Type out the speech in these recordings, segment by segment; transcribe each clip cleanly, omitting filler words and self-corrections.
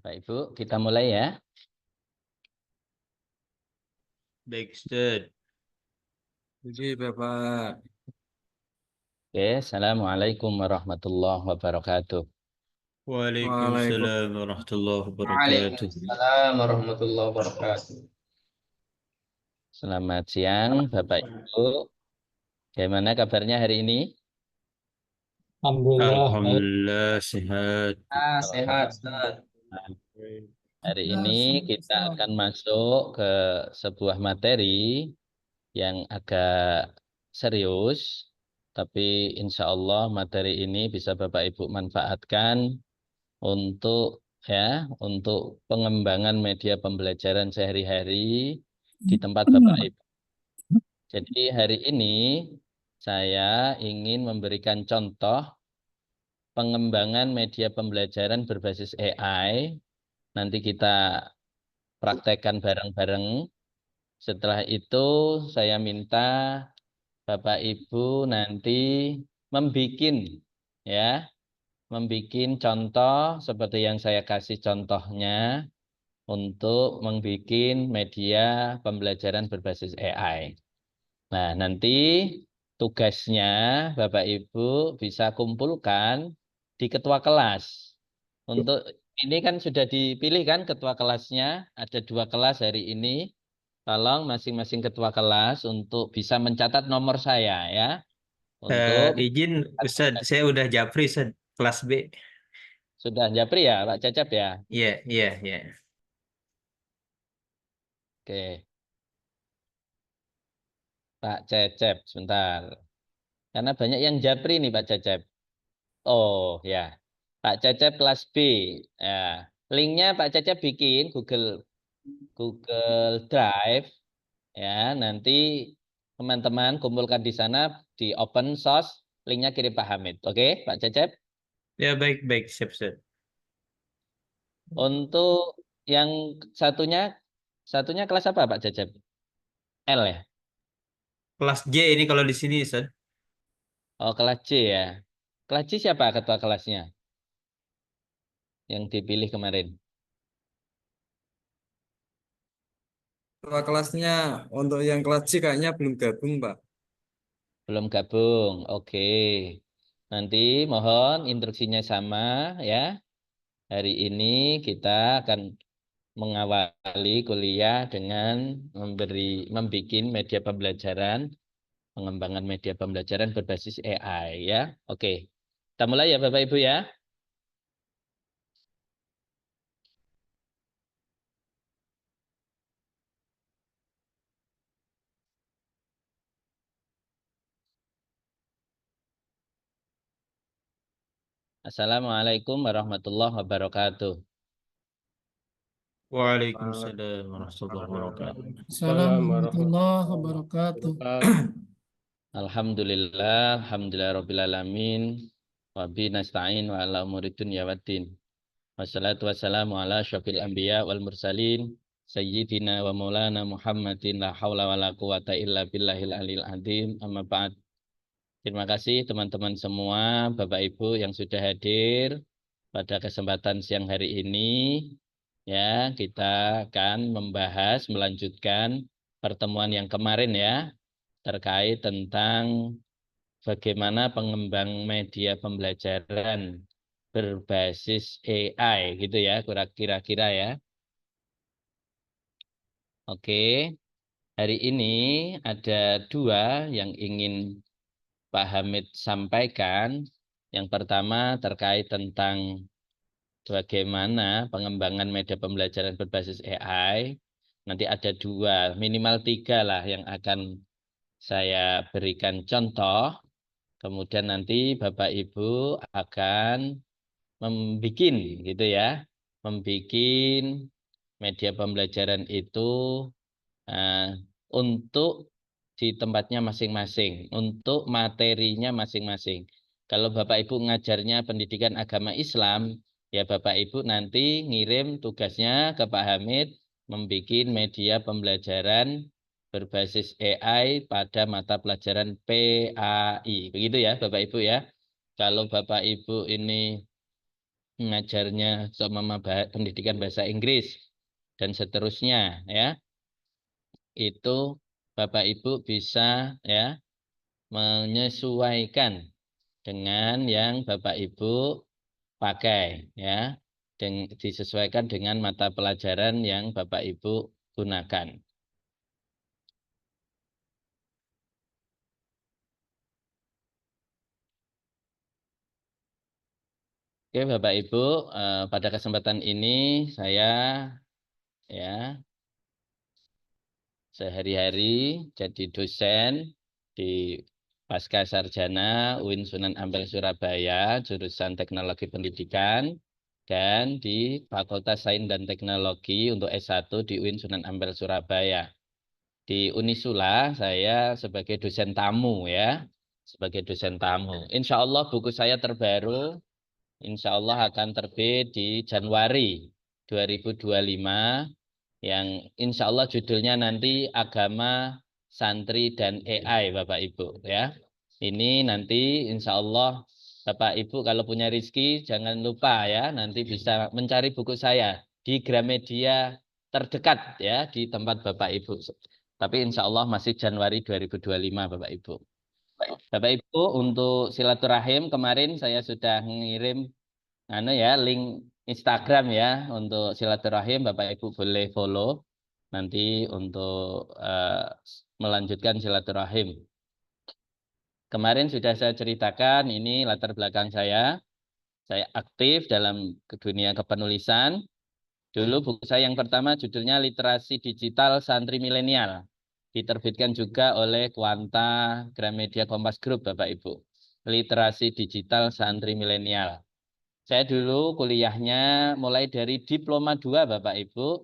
Bapak Ibu, kita mulai ya. Baik, Ustaz. Jadi Bapak. Oke, Assalamualaikum warahmatullahi wabarakatuh. Waalaikumsalam warahmatullahi wabarakatuh. Waalaikumsalam warahmatullahi wabarakatuh. Selamat siang Bapak Ibu. Bagaimana kabarnya hari ini? Alhamdulillah, baik. Alhamdulillah sehat. Sehat, Ustaz. Hari ini kita akan masuk ke sebuah materi yang agak serius, tapi insya Allah materi ini bisa Bapak Ibu manfaatkan untuk pengembangan media pembelajaran sehari-hari di tempat Bapak Ibu. Jadi hari ini saya ingin memberikan contoh pengembangan media pembelajaran berbasis AI. Nanti kita praktekkan bareng-bareng. Setelah itu saya minta Bapak Ibu nanti membikin contoh seperti yang saya kasih contohnya untuk membuat media pembelajaran berbasis AI. Nah, nanti tugasnya Bapak Ibu bisa kumpulkan di ketua kelas. Untuk ini kan sudah dipilih kan ketua kelasnya, ada 2 kelas hari ini. Tolong masing-masing ketua kelas untuk bisa mencatat nomor saya ya. Untuk Izin, Ustaz, saya udah japri, Ustaz, kelas B. sudah japri ya, Pak Cecep ya. Iya, iya, iya. Oke, Pak Cecep, sebentar. Karena banyak yang japri nih Pak Cecep. Oh ya, Pak Cecep kelas B. Ya, linknya Pak Cecep bikin Google Drive. Ya, nanti teman-teman kumpulkan di sana di open source. Linknya kirim Pak Hamid. Oke, Pak Cecep. Ya, baik, baik, siap, Ustaz. Untuk yang satunya kelas apa Pak Cecep? L ya? Kelas J ini kalau di sini, Ustaz. Oh, kelas C ya. Kelas C siapa ketua kelasnya yang dipilih kemarin? Ketua kelasnya untuk yang kelas C kayaknya belum gabung, Pak. Belum gabung. Oke. Nanti mohon instruksinya sama ya. Hari ini kita akan mengawali kuliah dengan membuat media pembelajaran, pengembangan media pembelajaran berbasis AI ya. Oke. Kita mulai ya Bapak Ibu ya. Assalamualaikum warahmatullahi wabarakatuh. Waalaikumsalam warahmatullahi wabarakatuh. Assalamualaikum warahmatullahi wabarakatuh. Alhamdulillah, alhamdulillah alamin. Wa bi nasta'in wa ala umuri dunya waddin. Wassalatu wassalamu ala syafil anbiya wal mursalin sayyidina wa maulana Muhammadin la haula wa la quwata illa billahil alil azim. Amma ba'd. Terima kasih teman-teman semua, Bapak Ibu yang sudah hadir pada kesempatan siang hari ini. Ya, kita akan melanjutkan pertemuan yang kemarin ya, terkait tentang bagaimana pengembang media pembelajaran berbasis AI gitu ya, kira-kira ya. Oke, hari ini ada 2 yang ingin Pak Hamid sampaikan. Yang pertama terkait tentang bagaimana pengembangan media pembelajaran berbasis AI. Nanti ada 2, minimal 3 lah yang akan saya berikan contoh. Kemudian nanti Bapak Ibu akan membikin gitu ya, membikin media pembelajaran itu uh, untuk di tempatnya masing-masing, untuk materinya masing-masing. Kalau Bapak Ibu ngajarnya pendidikan agama Islam, ya Bapak Ibu nanti ngirim tugasnya ke Pak Hamid membikin media pembelajaran berbasis AI pada mata pelajaran PAI. Begitu ya Bapak Ibu ya. Kalau Bapak Ibu ini mengajarnya seumpama pendidikan bahasa Inggris dan seterusnya ya. Itu Bapak Ibu bisa ya menyesuaikan dengan yang Bapak Ibu pakai ya, dan disesuaikan dengan mata pelajaran yang Bapak Ibu gunakan. Oke Bapak Ibu, pada kesempatan ini saya ya sehari-hari jadi dosen di Pasca Sarjana UIN Sunan Ampel Surabaya, jurusan Teknologi Pendidikan, dan di Fakultas Sains dan Teknologi untuk S1 di UIN Sunan Ampel Surabaya. Di Unisula saya sebagai dosen tamu ya, sebagai dosen tamu. Insya Allah buku saya terbaru, insya Allah akan terbit di Januari 2025, yang insya Allah judulnya nanti Agama, Santri, dan AI Bapak Ibu ya. Ini nanti insya Allah Bapak Ibu kalau punya rezeki jangan lupa ya, nanti bisa mencari buku saya di Gramedia terdekat ya di tempat Bapak Ibu. Tapi insya Allah masih Januari 2025 Bapak Ibu. Bapak Ibu, untuk silaturahim kemarin saya sudah mengirim ya link Instagram ya untuk silaturahim. Bapak Ibu boleh follow nanti untuk melanjutkan silaturahim. Kemarin sudah saya ceritakan ini latar belakang saya. Saya aktif dalam dunia kepenulisan. Dulu buku saya yang pertama judulnya Literasi Digital Santri Milenial. Diterbitkan juga oleh Quanta Gramedia Kompas Group Bapak Ibu. Literasi Digital Santri Milenial. Saya dulu kuliahnya mulai dari Diploma 2 Bapak Ibu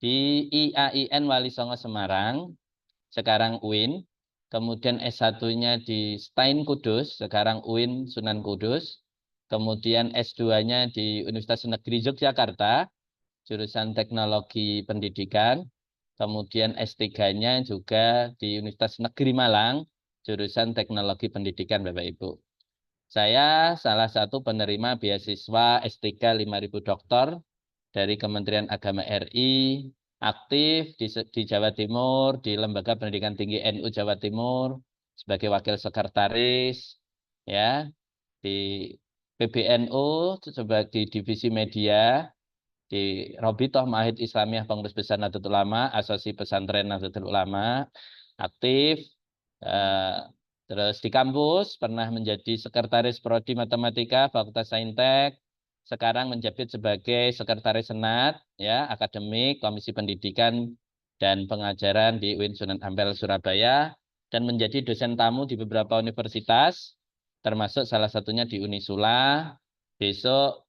di IAIN Wali Songo Semarang, sekarang UIN. Kemudian S1-nya di Stein Kudus, sekarang UIN Sunan Kudus. Kemudian S2-nya di Universitas Negeri Yogyakarta, jurusan Teknologi Pendidikan. Kemudian S3-nya juga di Universitas Negeri Malang, jurusan Teknologi Pendidikan Bapak Ibu. Saya salah satu penerima beasiswa S3 5.000 doktor dari Kementerian Agama RI, aktif di Jawa Timur, di Lembaga Pendidikan Tinggi NU Jawa Timur, sebagai wakil sekretaris, ya, di PBNU sebagai divisi media, di Robitoh Mahid Islamiyah Pengurus Besar Nahdlatul Ulama, Asosiasi Pesantren Nahdlatul Ulama, aktif. Terus di kampus pernah menjadi sekretaris Prodi Matematika Fakultas Saintek, sekarang menjabat sebagai sekretaris senat ya akademik Komisi Pendidikan dan Pengajaran di UIN Sunan Ampel Surabaya, dan menjadi dosen tamu di beberapa universitas termasuk salah satunya di Unisula. Besok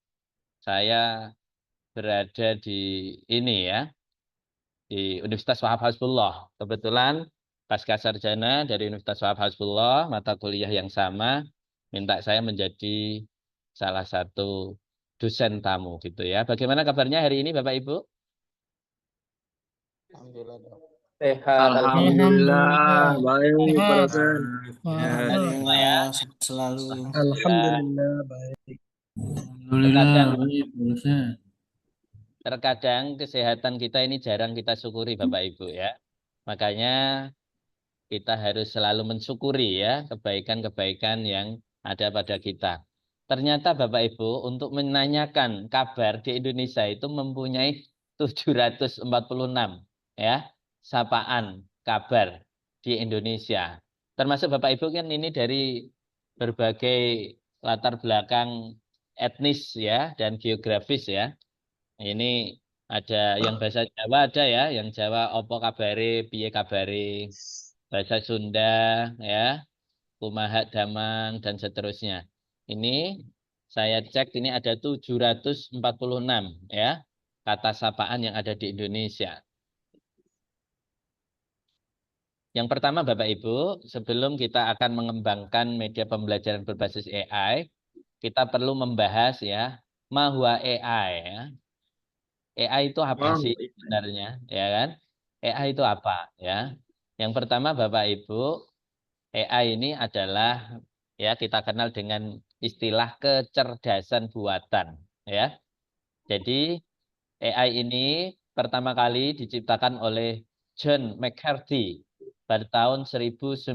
saya berada di ini ya, di Universitas Wahab Hasbullah. Kebetulan pasca sarjana dari Universitas Wahab Hasbullah, mata kuliah yang sama, minta saya menjadi salah satu dosen tamu gitu ya. Bagaimana kabarnya hari ini Bapak Ibu? Sehat. Alhamdulillah. baik Pak Sehat. dosen. Alhamdulillah. Selalu. Alhamdulillah baik. Alhamdulillah. Baik, dosen. Terkadang kesehatan kita ini jarang kita syukuri Bapak Ibu ya. Makanya kita harus selalu mensyukuri ya kebaikan-kebaikan yang ada pada kita. Ternyata Bapak Ibu untuk menanyakan kabar di Indonesia itu mempunyai 746 ya sapaan kabar di Indonesia. Termasuk Bapak Ibu kan ini dari berbagai latar belakang etnis ya dan geografis ya. Ini ada yang bahasa Jawa ada ya, yang Jawa opo kabare, piye kabare, bahasa Sunda ya, kumaha damang dan seterusnya. Ini saya cek ini ada 746 ya kata sapaan yang ada di Indonesia. Yang pertama Bapak Ibu, sebelum kita akan mengembangkan media pembelajaran berbasis AI, kita perlu membahas ya, mahwa AI ya. AI itu apa sih sebenarnya, ya kan? AI itu apa ya? Yang pertama Bapak Ibu, AI ini adalah ya kita kenal dengan istilah kecerdasan buatan. ya. Jadi AI ini pertama kali diciptakan oleh John McCarthy pada tahun 1995,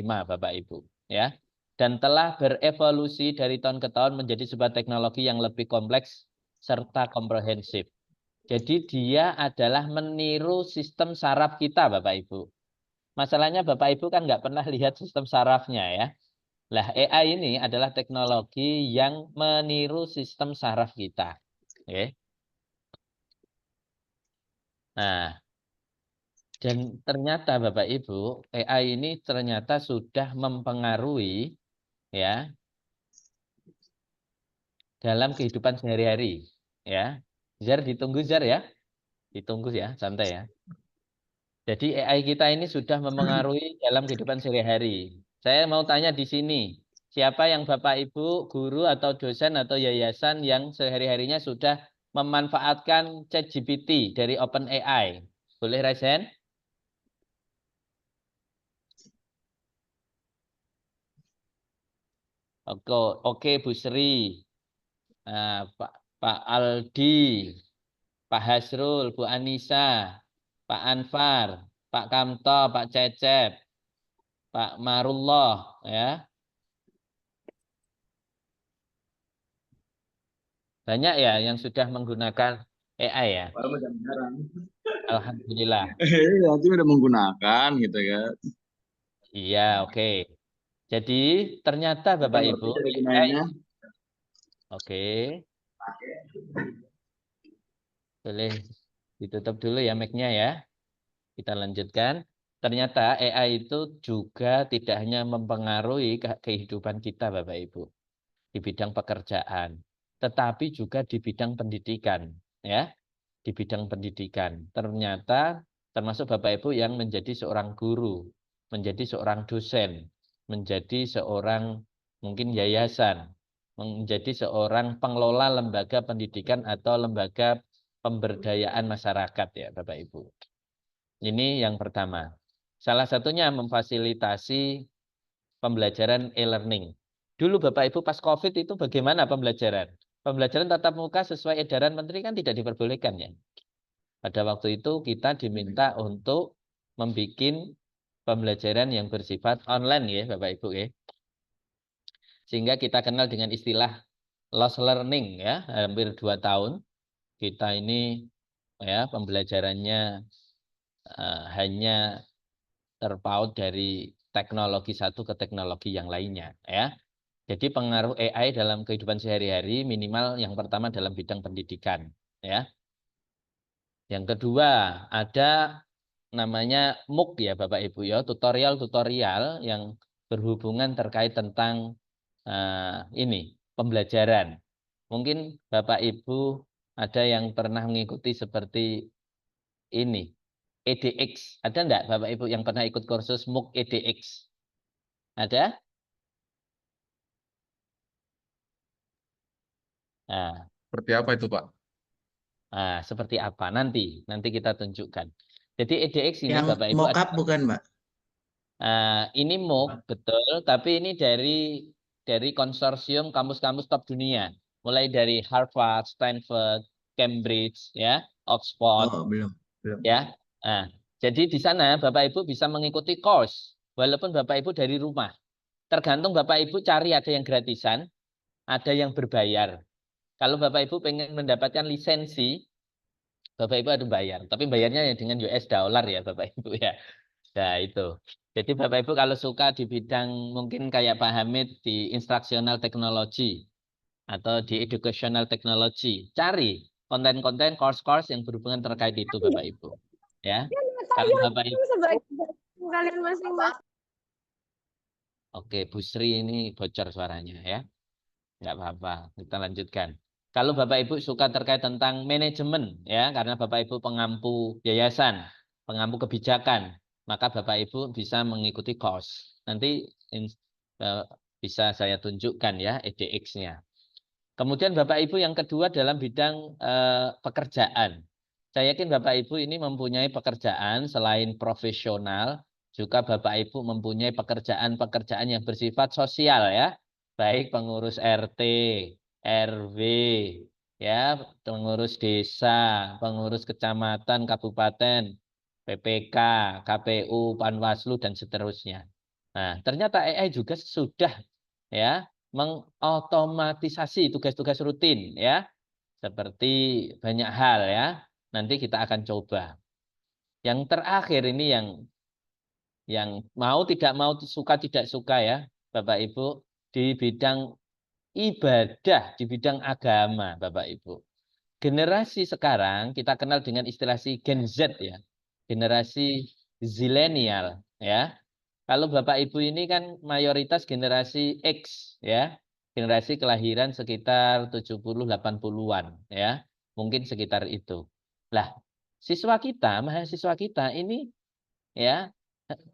Bapak Ibu, ya. Dan telah berevolusi dari tahun ke tahun menjadi sebuah teknologi yang lebih kompleks serta komprehensif. Jadi dia adalah meniru sistem saraf kita, Bapak Ibu. Masalahnya Bapak Ibu kan nggak pernah lihat sistem sarafnya, ya. Lah, AI ini adalah teknologi yang meniru sistem saraf kita. Oke. Nah, dan ternyata Bapak Ibu, AI ini ternyata sudah mempengaruhi ya dalam kehidupan sehari-hari, ya. Zar ditunggu Zar ya. Ditunggu ya, santai ya. Jadi AI kita ini sudah mempengaruhi dalam kehidupan sehari-hari. Saya mau tanya di sini, siapa yang Bapak Ibu, guru atau dosen atau yayasan yang sehari-harinya sudah memanfaatkan ChatGPT dari OpenAI? Boleh raise hand? Oke, Bu Sri, Pak Aldi, Pak Hasrul, Bu Anissa, Pak Anfar, Pak Kamto, Pak Cecep, Pak Marullah, ya. Banyak ya yang sudah menggunakan AI ya. Alhamdulillah. Iya, itu udah menggunakan gitu ya. Iya, oke. Jadi ternyata Bapak Ibu, Cara AI, gunanya. oke. Boleh ditutup dulu ya mic-nya ya. Kita lanjutkan. Ternyata AI itu juga tidak hanya mempengaruhi kehidupan kita Bapak Ibu di bidang pekerjaan, tetapi juga di bidang pendidikan, ya. Di bidang pendidikan. Ternyata termasuk Bapak Ibu yang menjadi seorang guru, menjadi seorang dosen, menjadi seorang mungkin yayasan, menjadi seorang pengelola lembaga pendidikan atau lembaga pemberdayaan masyarakat ya Bapak Ibu. Ini yang pertama. Salah satunya memfasilitasi pembelajaran e-learning. Dulu Bapak Ibu pas COVID itu bagaimana pembelajaran? Pembelajaran tatap muka sesuai edaran Menteri kan tidak diperbolehkan ya. Pada waktu itu kita diminta untuk membuat pembelajaran yang bersifat online ya Bapak Ibu ya. Sehingga kita kenal dengan istilah lost learning ya, hampir 2 tahun. Kita ini ya pembelajarannya hanya terpaut dari teknologi satu ke teknologi yang lainnya ya. Jadi pengaruh AI dalam kehidupan sehari-hari minimal yang pertama dalam bidang pendidikan ya. Yang kedua ada namanya MOOC ya Bapak Ibu ya, tutorial-tutorial yang berhubungan terkait tentang ini pembelajaran. Mungkin Bapak Ibu ada yang pernah mengikuti seperti ini. EDX, ada enggak Bapak Ibu yang pernah ikut kursus MOOC EDX? Ada? Nah, Seperti apa itu, Pak? seperti apa? Nanti kita tunjukkan. Jadi EDX ini Yang Bapak Ibu mockup bukan, Mbak? ini MOOC betul, tapi ini dari konsorsium kampus-kampus top dunia, mulai dari Harvard, Stanford, Cambridge, ya, Oxford, Oh, belum. ya. Nah, jadi di sana Bapak Ibu bisa mengikuti course, walaupun Bapak Ibu dari rumah. Tergantung Bapak Ibu cari ada yang gratisan, ada yang berbayar. Kalau Bapak Ibu pengen mendapatkan lisensi, Bapak Ibu harus bayar. Tapi bayarnya dengan US dollar ya Bapak Ibu ya. Nah itu. Jadi Bapak Ibu kalau suka di bidang mungkin kayak Pak Hamid di instructional technology atau di educational technology, cari konten-konten course-course yang berhubungan terkait itu Bapak Ibu. Ya. Kalau Bapak Ibu kalian masing-masing. Oke, Bu Sri ini bocor suaranya ya. Enggak apa-apa, kita lanjutkan. Kalau Bapak Ibu suka terkait tentang manajemen ya, karena Bapak Ibu pengampu yayasan, pengampu kebijakan, maka Bapak Ibu bisa mengikuti course. Nanti bisa saya tunjukkan ya EDX-nya. Kemudian Bapak Ibu yang kedua dalam bidang pekerjaan. Saya yakin Bapak Ibu ini mempunyai pekerjaan selain profesional, juga Bapak Ibu mempunyai pekerjaan-pekerjaan yang bersifat sosial ya. Baik pengurus RT, RW, ya, pengurus desa, pengurus kecamatan, kabupaten, PPK, KPU, Panwaslu, dan seterusnya. Nah, ternyata AI juga sudah ya mengotomatisasi tugas-tugas rutin ya, seperti banyak hal ya. Nanti kita akan coba. Yang terakhir ini yang mau tidak mau, suka tidak suka ya, Bapak Ibu, di bidang ibadah, di bidang agama, Bapak Ibu. Generasi sekarang kita kenal dengan istilah si Gen Z ya, generasi zilenial ya. Kalau Bapak Ibu ini kan mayoritas generasi X ya, generasi kelahiran sekitar 70-80-an ya, mungkin sekitar itu. Lah, siswa kita, mahasiswa kita ini ya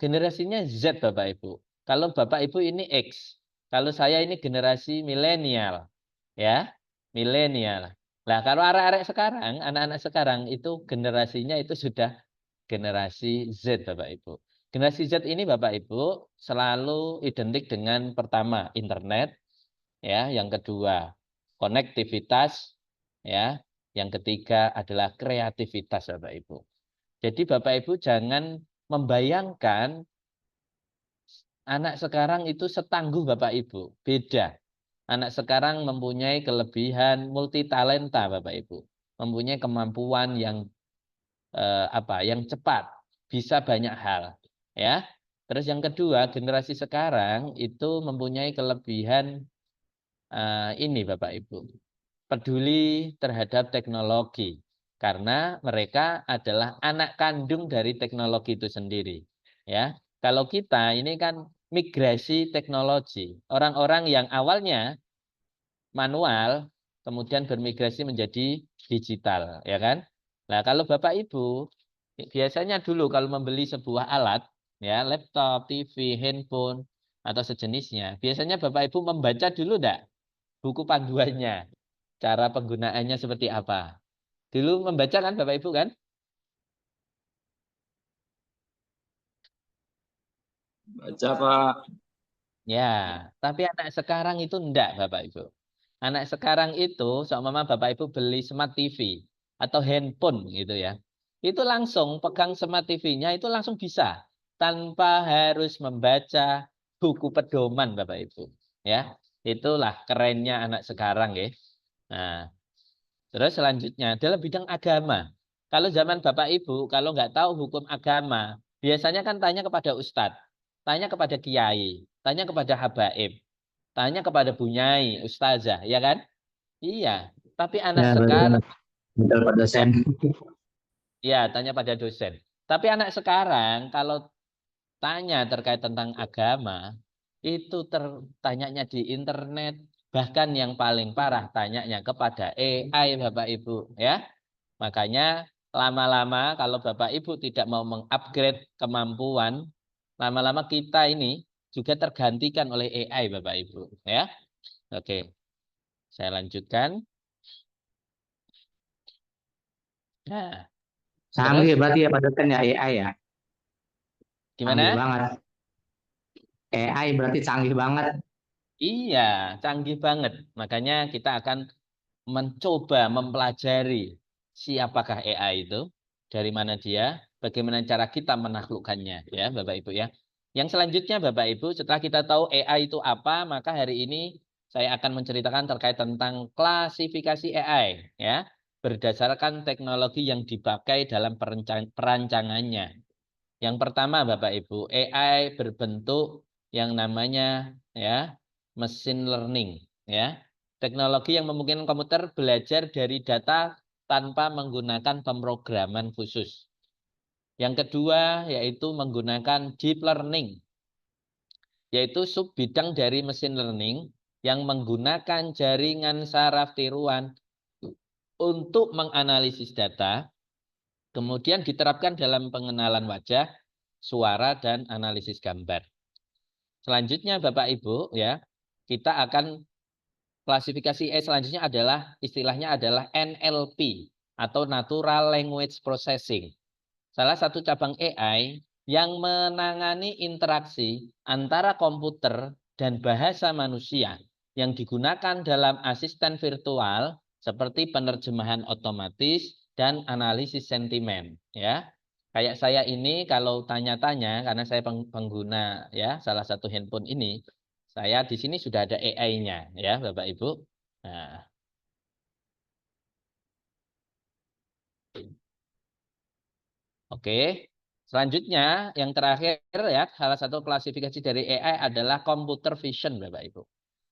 generasinya Z Bapak Ibu. Kalau Bapak Ibu ini X, kalau saya ini generasi milenial ya, milenial. Nah, kalau arek-arek sekarang, anak-anak sekarang itu generasinya itu sudah generasi Z Bapak Ibu. Generasi Z ini Bapak Ibu selalu identik dengan pertama internet ya, yang kedua konektivitas ya, yang ketiga adalah kreativitas Bapak Ibu. Jadi Bapak Ibu jangan membayangkan anak sekarang itu setangguh Bapak Ibu. Beda. Anak sekarang mempunyai kelebihan multitalenta Bapak Ibu. Mempunyai kemampuan yang yang cepat, bisa banyak hal, ya. Terus yang kedua, generasi sekarang itu mempunyai kelebihan ini Bapak Ibu. Peduli terhadap teknologi karena mereka adalah anak kandung dari teknologi itu sendiri, ya. Kalau kita ini kan migrasi teknologi. Orang-orang yang awalnya manual kemudian bermigrasi menjadi digital, ya kan? Nah, kalau Bapak Ibu biasanya dulu kalau membeli sebuah alat, ya, laptop, TV, handphone atau sejenisnya, biasanya Bapak Ibu membaca dulu enggak buku panduannya, cara penggunaannya seperti apa. Dulu membaca kan Bapak Ibu kan? Baca, Pak. Ya, tapi anak sekarang itu enggak Bapak Ibu. Anak sekarang itu, seumpama Bapak Ibu beli smart TV atau handphone gitu ya. Itu langsung pegang smart TV-nya itu langsung bisa tanpa harus membaca buku pedoman Bapak Ibu. Ya, itulah kerennya anak sekarang ya. Nah, terus selanjutnya adalah bidang agama. Kalau zaman Bapak Ibu, kalau nggak tahu hukum agama, biasanya kan tanya kepada ustadz, tanya kepada kiai, tanya kepada habaib, tanya kepada bunyai, ustazah, ya kan? Iya, tapi anak sekarang, betul Pak dosen. ya tanya pada dosen. Tapi anak sekarang kalau tanya terkait tentang agama, itu tanyanya di internet, bahkan yang paling parah tanyanya kepada AI Bapak Ibu, ya. Makanya lama-lama kalau Bapak Ibu tidak mau mengupgrade kemampuan, lama-lama kita ini juga tergantikan oleh AI Bapak Ibu, ya. Oke. Saya lanjutkan. Nah, Canggih terus berarti ya Pak dosen ya AI ya. Canggih gimana? banget. AI berarti canggih banget. Iya, canggih banget. Makanya kita akan mencoba mempelajari siapakah AI itu, dari mana dia, bagaimana cara kita menaklukkannya, ya Bapak Ibu ya. Yang selanjutnya Bapak Ibu, setelah kita tahu AI itu apa, maka hari ini saya akan menceritakan terkait tentang klasifikasi AI, ya, berdasarkan teknologi yang dipakai dalam perancangannya. Yang pertama Bapak Ibu, AI berbentuk yang namanya ya machine learning, ya. Teknologi yang memungkinkan komputer belajar dari data tanpa menggunakan pemrograman khusus. Yang kedua yaitu menggunakan deep learning, yaitu subbidang dari machine learning yang menggunakan jaringan saraf tiruan untuk menganalisis data, kemudian diterapkan dalam pengenalan wajah, suara, dan analisis gambar. Selanjutnya Bapak Ibu ya, kita akan klasifikasi AI selanjutnya adalah istilahnya adalah NLP atau Natural Language Processing. Salah satu cabang AI yang menangani interaksi antara komputer dan bahasa manusia yang digunakan dalam asisten virtual seperti penerjemahan otomatis dan analisis sentimen, ya. Kayak saya ini kalau tanya-tanya karena saya pengguna ya salah satu handphone ini, saya di sini sudah ada AI-nya ya, Bapak Ibu. Nah, oke. Selanjutnya yang terakhir ya, salah satu klasifikasi dari AI adalah computer vision, Bapak Ibu.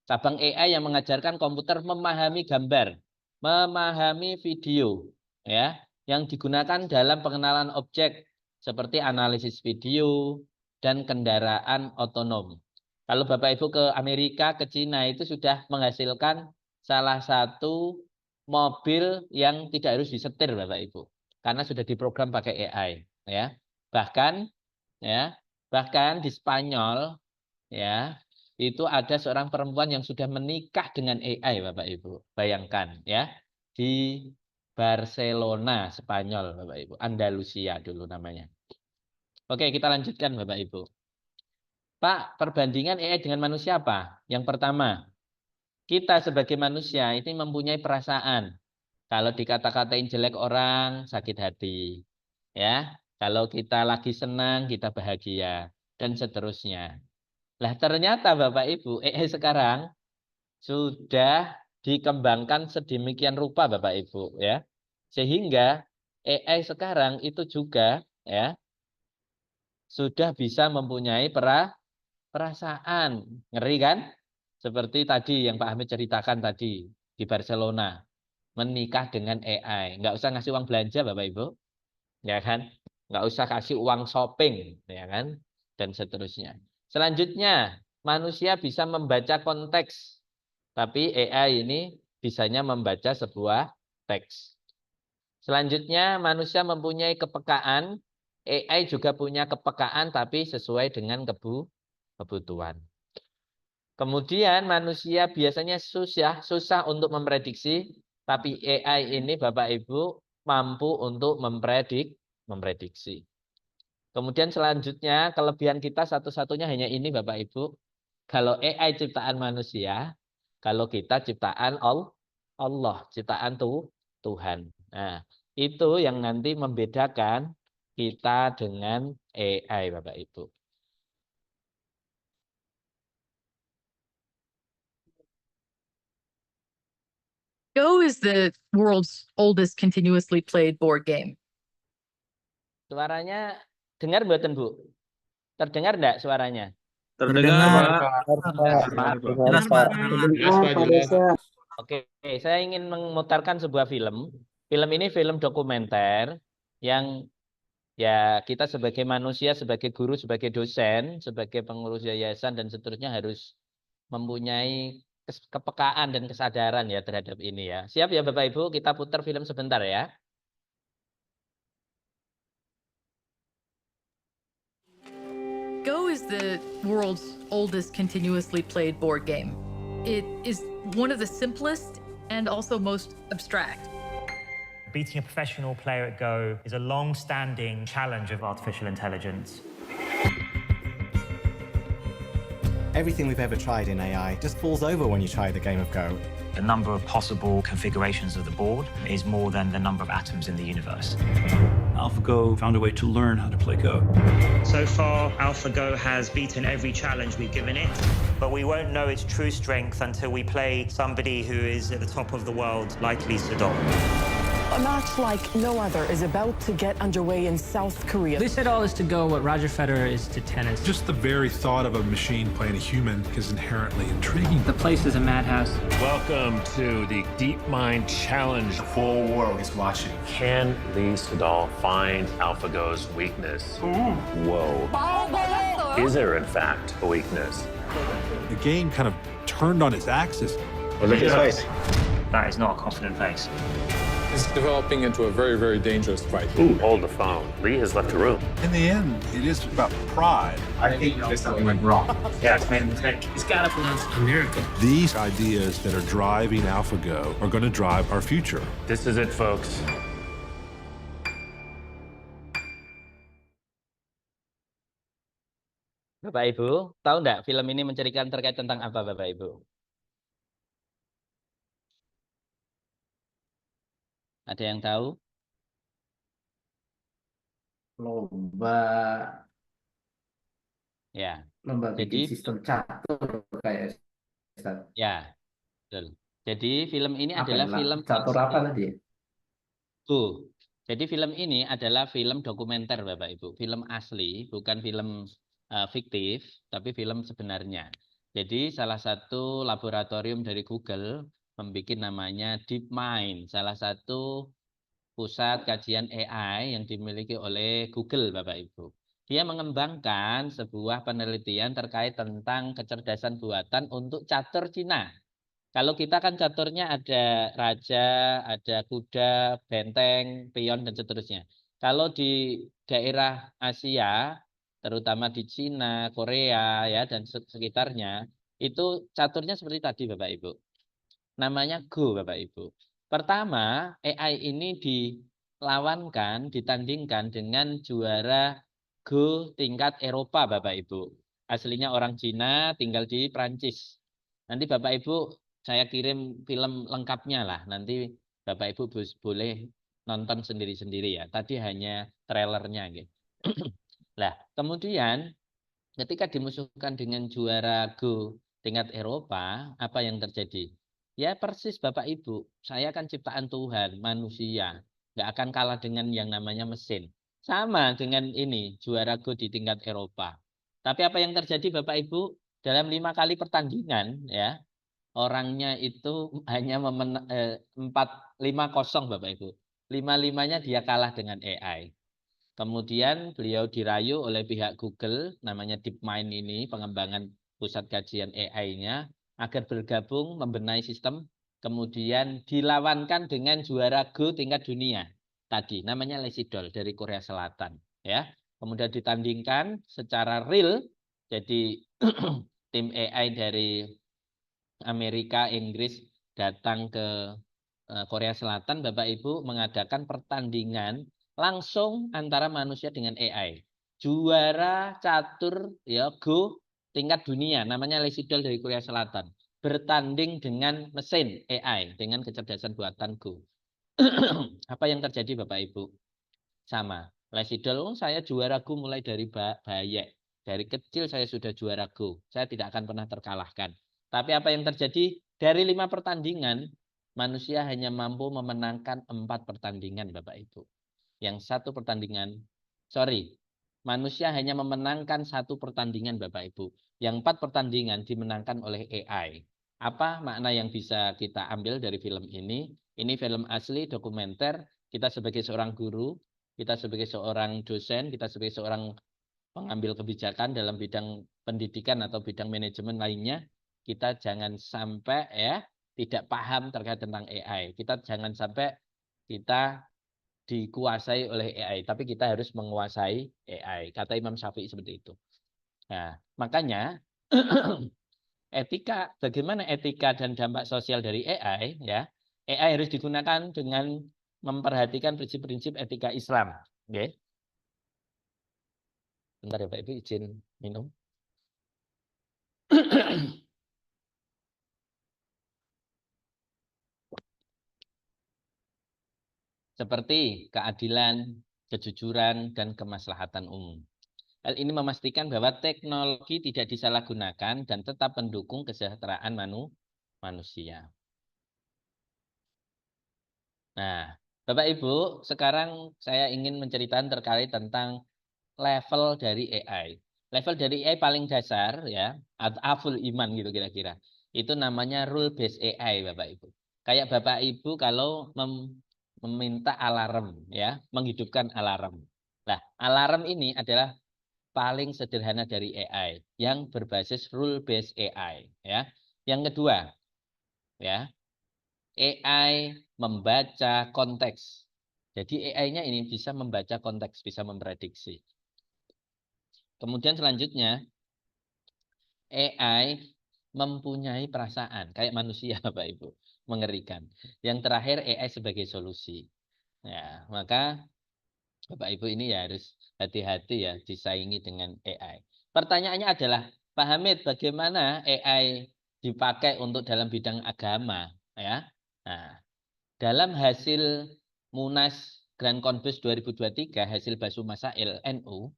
Cabang AI yang mengajarkan komputer memahami gambar, memahami video, ya, yang digunakan dalam pengenalan objek seperti analisis video dan kendaraan otonom. Kalau Bapak Ibu ke Amerika, ke Cina itu sudah menghasilkan salah satu mobil yang tidak harus disetir, Bapak Ibu, karena sudah diprogram pakai AI, ya. Bahkan di Spanyol, ya, itu ada seorang perempuan yang sudah menikah dengan AI, Bapak Ibu. Bayangkan ya, di Barcelona, Spanyol, Bapak Ibu. Andalusia dulu namanya. Oke, kita lanjutkan Bapak Ibu. Pak, perbandingan AI dengan manusia apa? Yang pertama, kita sebagai manusia ini mempunyai perasaan. Kalau dikata-katain jelek orang, sakit hati. Ya, kalau kita lagi senang, kita bahagia. Dan seterusnya. Lah ternyata Bapak Ibu, AI sekarang sudah dikembangkan sedemikian rupa Bapak Ibu ya. Sehingga AI sekarang itu juga ya sudah bisa mempunyai perasaan. Ngeri kan? Seperti tadi yang Pak Hamid ceritakan tadi di Barcelona, menikah dengan AI. Nggak usah ngasih uang belanja Bapak Ibu. Ya kan? Nggak usah kasih uang shopping, ya kan? Dan seterusnya. Selanjutnya, manusia bisa membaca konteks. Tapi AI ini bisanya membaca sebuah teks. Selanjutnya, manusia mempunyai kepekaan. AI juga punya kepekaan tapi sesuai dengan kebutuhan. Kemudian manusia biasanya susah untuk memprediksi, tapi AI ini Bapak Ibu mampu untuk memprediksi. Kemudian selanjutnya kelebihan kita satu-satunya hanya ini Bapak Ibu. Kalau AI ciptaan manusia, kalau kita ciptaan Allah, ciptaan Tuhan. Nah, itu yang nanti membedakan kita dengan AI Bapak Ibu. Go is the world's oldest continuously played board game. Suaranya dengar mboten Bu? Terdengar enggak suaranya? Terdengar, Pak. Jelas, Pak. Oke, saya ingin memutarkan sebuah film. Film ini film dokumenter yang ya kita sebagai manusia, sebagai guru, sebagai dosen, sebagai pengurus yayasan dan seterusnya harus mempunyai kepekaan dan kesadaran ya terhadap ini ya. Siap ya Bapak Ibu, kita putar film sebentar ya. Go is the world's oldest continuously played board game. It is one of the simplest and also most abstract. Beating a professional player at Go is a long-standing challenge of artificial intelligence. Everything we've ever tried in AI just falls over when you try the game of Go. The number of possible configurations of the board is more than the number of atoms in the universe. AlphaGo found a way to learn how to play Go. So far, AlphaGo has beaten every challenge we've given it, but we won't know its true strength until we play somebody who is at the top of the world, like Lee Sedol. A match like no other is about to get underway in South Korea. Lee Sedol is to Go what Roger Federer is to tennis. Just the very thought of a machine playing a human is inherently intriguing. The place is a madhouse. Welcome to the DeepMind Challenge. The whole world is watching. Can Lee Sedol find AlphaGo's weakness? Whoa. Is there, in fact, a weakness? The game kind of turned on its axis. Oh, look at his face. That is not a confident face. It's developing into a very, very dangerous fight. Ooh, hold the phone. Lee has left the room. In the end, it is about pride. I think there's something went wrong. Yeah, it's made a mistake. It's got to pronounce a miracle. These ideas that are driving AlphaGo are going to drive our future. This is it, folks. Bapak Ibu, tahu enggak film ini menceritakan terkait tentang apa Bapak Ibu? Ada yang tahu? Lomba Ya. bikin Jadi sistem catur kayak Ustaz. ya, betul. Jadi film ini Apa adalah ya? film Catur apa fiksi. tadi ya? Go. Jadi film ini adalah film dokumenter Bapak Ibu. Film asli, bukan film fiktif, tapi film sebenarnya. Jadi salah satu laboratorium dari Google membuat namanya DeepMind, salah satu pusat kajian AI yang dimiliki oleh Google Bapak Ibu. Dia mengembangkan sebuah penelitian terkait tentang kecerdasan buatan untuk catur Cina. Kalau kita kan caturnya ada raja, ada kuda, benteng, pion, dan seterusnya. Kalau di daerah Asia, terutama di Cina, Korea, ya dan sekitarnya, itu caturnya seperti tadi Bapak Ibu. Namanya Go Bapak Ibu. Pertama, AI ini dilawankan, ditandingkan dengan juara Go tingkat Eropa Bapak Ibu. Aslinya orang Cina, tinggal di Prancis. Nanti Bapak Ibu saya kirim film lengkapnya lah. Nanti Bapak Ibu boleh nonton sendiri-sendiri ya. Tadi hanya trailernya gitu. Nah, kemudian ketika dimusuhkan dengan juara Go tingkat Eropa, apa yang terjadi? Ya persis Bapak Ibu, saya kan ciptaan Tuhan, manusia. Nggak akan kalah dengan yang namanya mesin. Sama dengan ini, juara Go di tingkat Eropa. Tapi apa yang terjadi Bapak Ibu? Dalam 5 kali pertandingan, ya, orangnya itu hanya 5-0 Bapak Ibu. 5-5-nya dia kalah dengan AI. Kemudian beliau dirayu oleh pihak Google, namanya DeepMind ini, pengembangan pusat kajian AI-nya, agar bergabung membenahi sistem, kemudian dilawankan dengan juara Go tingkat dunia. Tadi namanya Lesidol dari Korea Selatan. Ya, kemudian ditandingkan secara real, jadi tim AI dari Amerika, Inggris datang ke Korea Selatan, Bapak Ibu mengadakan pertandingan langsung antara manusia dengan AI. Juara catur ya Go tingkat dunia namanya Lesidol dari Korea Selatan bertanding dengan mesin AI dengan kecerdasan buatan Go. Apa yang terjadi Bapak Ibu? Sama. Lesidol, saya juara Go mulai dari bayek. Dari kecil saya sudah juara Go. Saya tidak akan pernah terkalahkan. Tapi apa yang terjadi? Dari 5 pertandingan, manusia hanya mampu memenangkan 4 pertandingan, Bapak Ibu. Yang satu pertandingan, manusia hanya memenangkan 1 pertandingan, Bapak Ibu. Yang 4 pertandingan dimenangkan oleh AI. Apa makna yang bisa kita ambil dari film ini? Ini film asli, dokumenter. Kita sebagai seorang guru, kita sebagai seorang dosen, kita sebagai seorang pengambil kebijakan dalam bidang pendidikan atau bidang manajemen lainnya, kita jangan sampai ya tidak paham terkait tentang AI. Kita jangan sampai kita dikuasai oleh AI, tapi kita harus menguasai AI. Kata Imam Syafi'i seperti itu. Nah, makanya etika, bagaimana etika dan dampak sosial dari AI ya? AI harus digunakan dengan memperhatikan prinsip-prinsip etika Islam. Oke. Bentar ya Pak Ibu izin minum. Seperti keadilan, kejujuran, dan kemaslahatan umum. Hal ini memastikan bahwa teknologi tidak disalahgunakan dan tetap mendukung kesejahteraan manusia. Nah, Bapak Ibu, sekarang saya ingin menceritakan terkait tentang level dari AI. Level dari AI paling dasar ya, aful iman gitu kira-kira. Itu namanya rule based AI Bapak Ibu. Kayak Bapak Ibu kalau meminta alarm ya, menghidupkan alarm. Nah, alarm ini adalah paling sederhana dari AI yang berbasis rule based AI ya. Yang kedua ya, AI membaca konteks. Jadi AI-nya ini bisa membaca konteks, bisa memprediksi. Kemudian selanjutnya, AI mempunyai perasaan, kayak manusia Bapak Ibu. Mengerikan. Yang terakhir, AI sebagai solusi. Ya, maka Bapak Ibu ini ya harus hati-hati ya disaingi dengan AI. Pertanyaannya adalah, Pak Hamid, bagaimana AI dipakai untuk dalam bidang agama? Ya, nah, dalam hasil Munas Grand Konbes 2023 hasil Basu Masail NU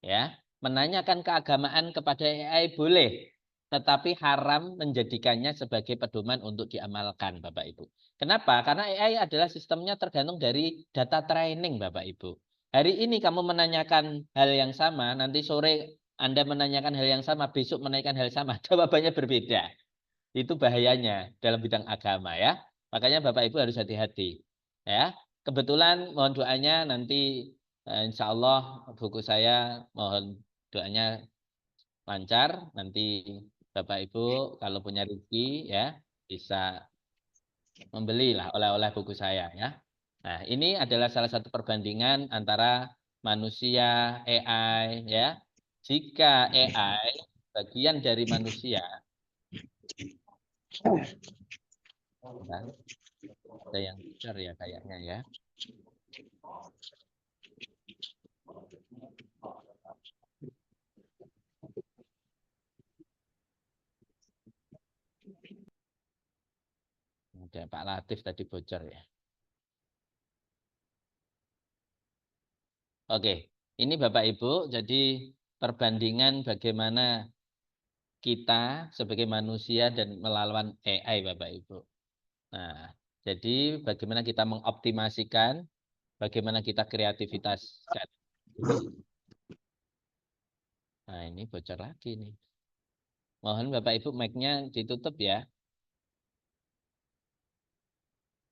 ya, menanyakan keagamaan kepada AI boleh, tetapi haram menjadikannya sebagai pedoman untuk diamalkan, Bapak Ibu. Kenapa? Karena AI adalah sistemnya tergantung dari data training, Bapak Ibu. Hari ini kamu menanyakan hal yang sama, nanti sore Anda menanyakan hal yang sama, besok menanyakan hal yang sama, jawabannya berbeda. Itu bahayanya dalam bidang agama ya. Makanya Bapak Ibu harus hati-hati ya. Kebetulan mohon doanya nanti insya Allah buku saya mohon doanya lancar. Nanti Bapak Ibu kalau punya rezeki ya bisa membelilah oleh-oleh buku saya ya. Nah ini adalah salah satu perbandingan antara manusia AI ya. Jika AI bagian dari manusia, ada yang besar ya kayaknya ya. Ada Pak Latif tadi bocor ya. Oke, ini Bapak Ibu, jadi perbandingan bagaimana kita sebagai manusia dan melawan AI Bapak Ibu. Nah, jadi bagaimana kita mengoptimasikan, bagaimana kita kreativitas. Nah, ini bocor lagi nih. Mohon Bapak Ibu mic-nya ditutup ya.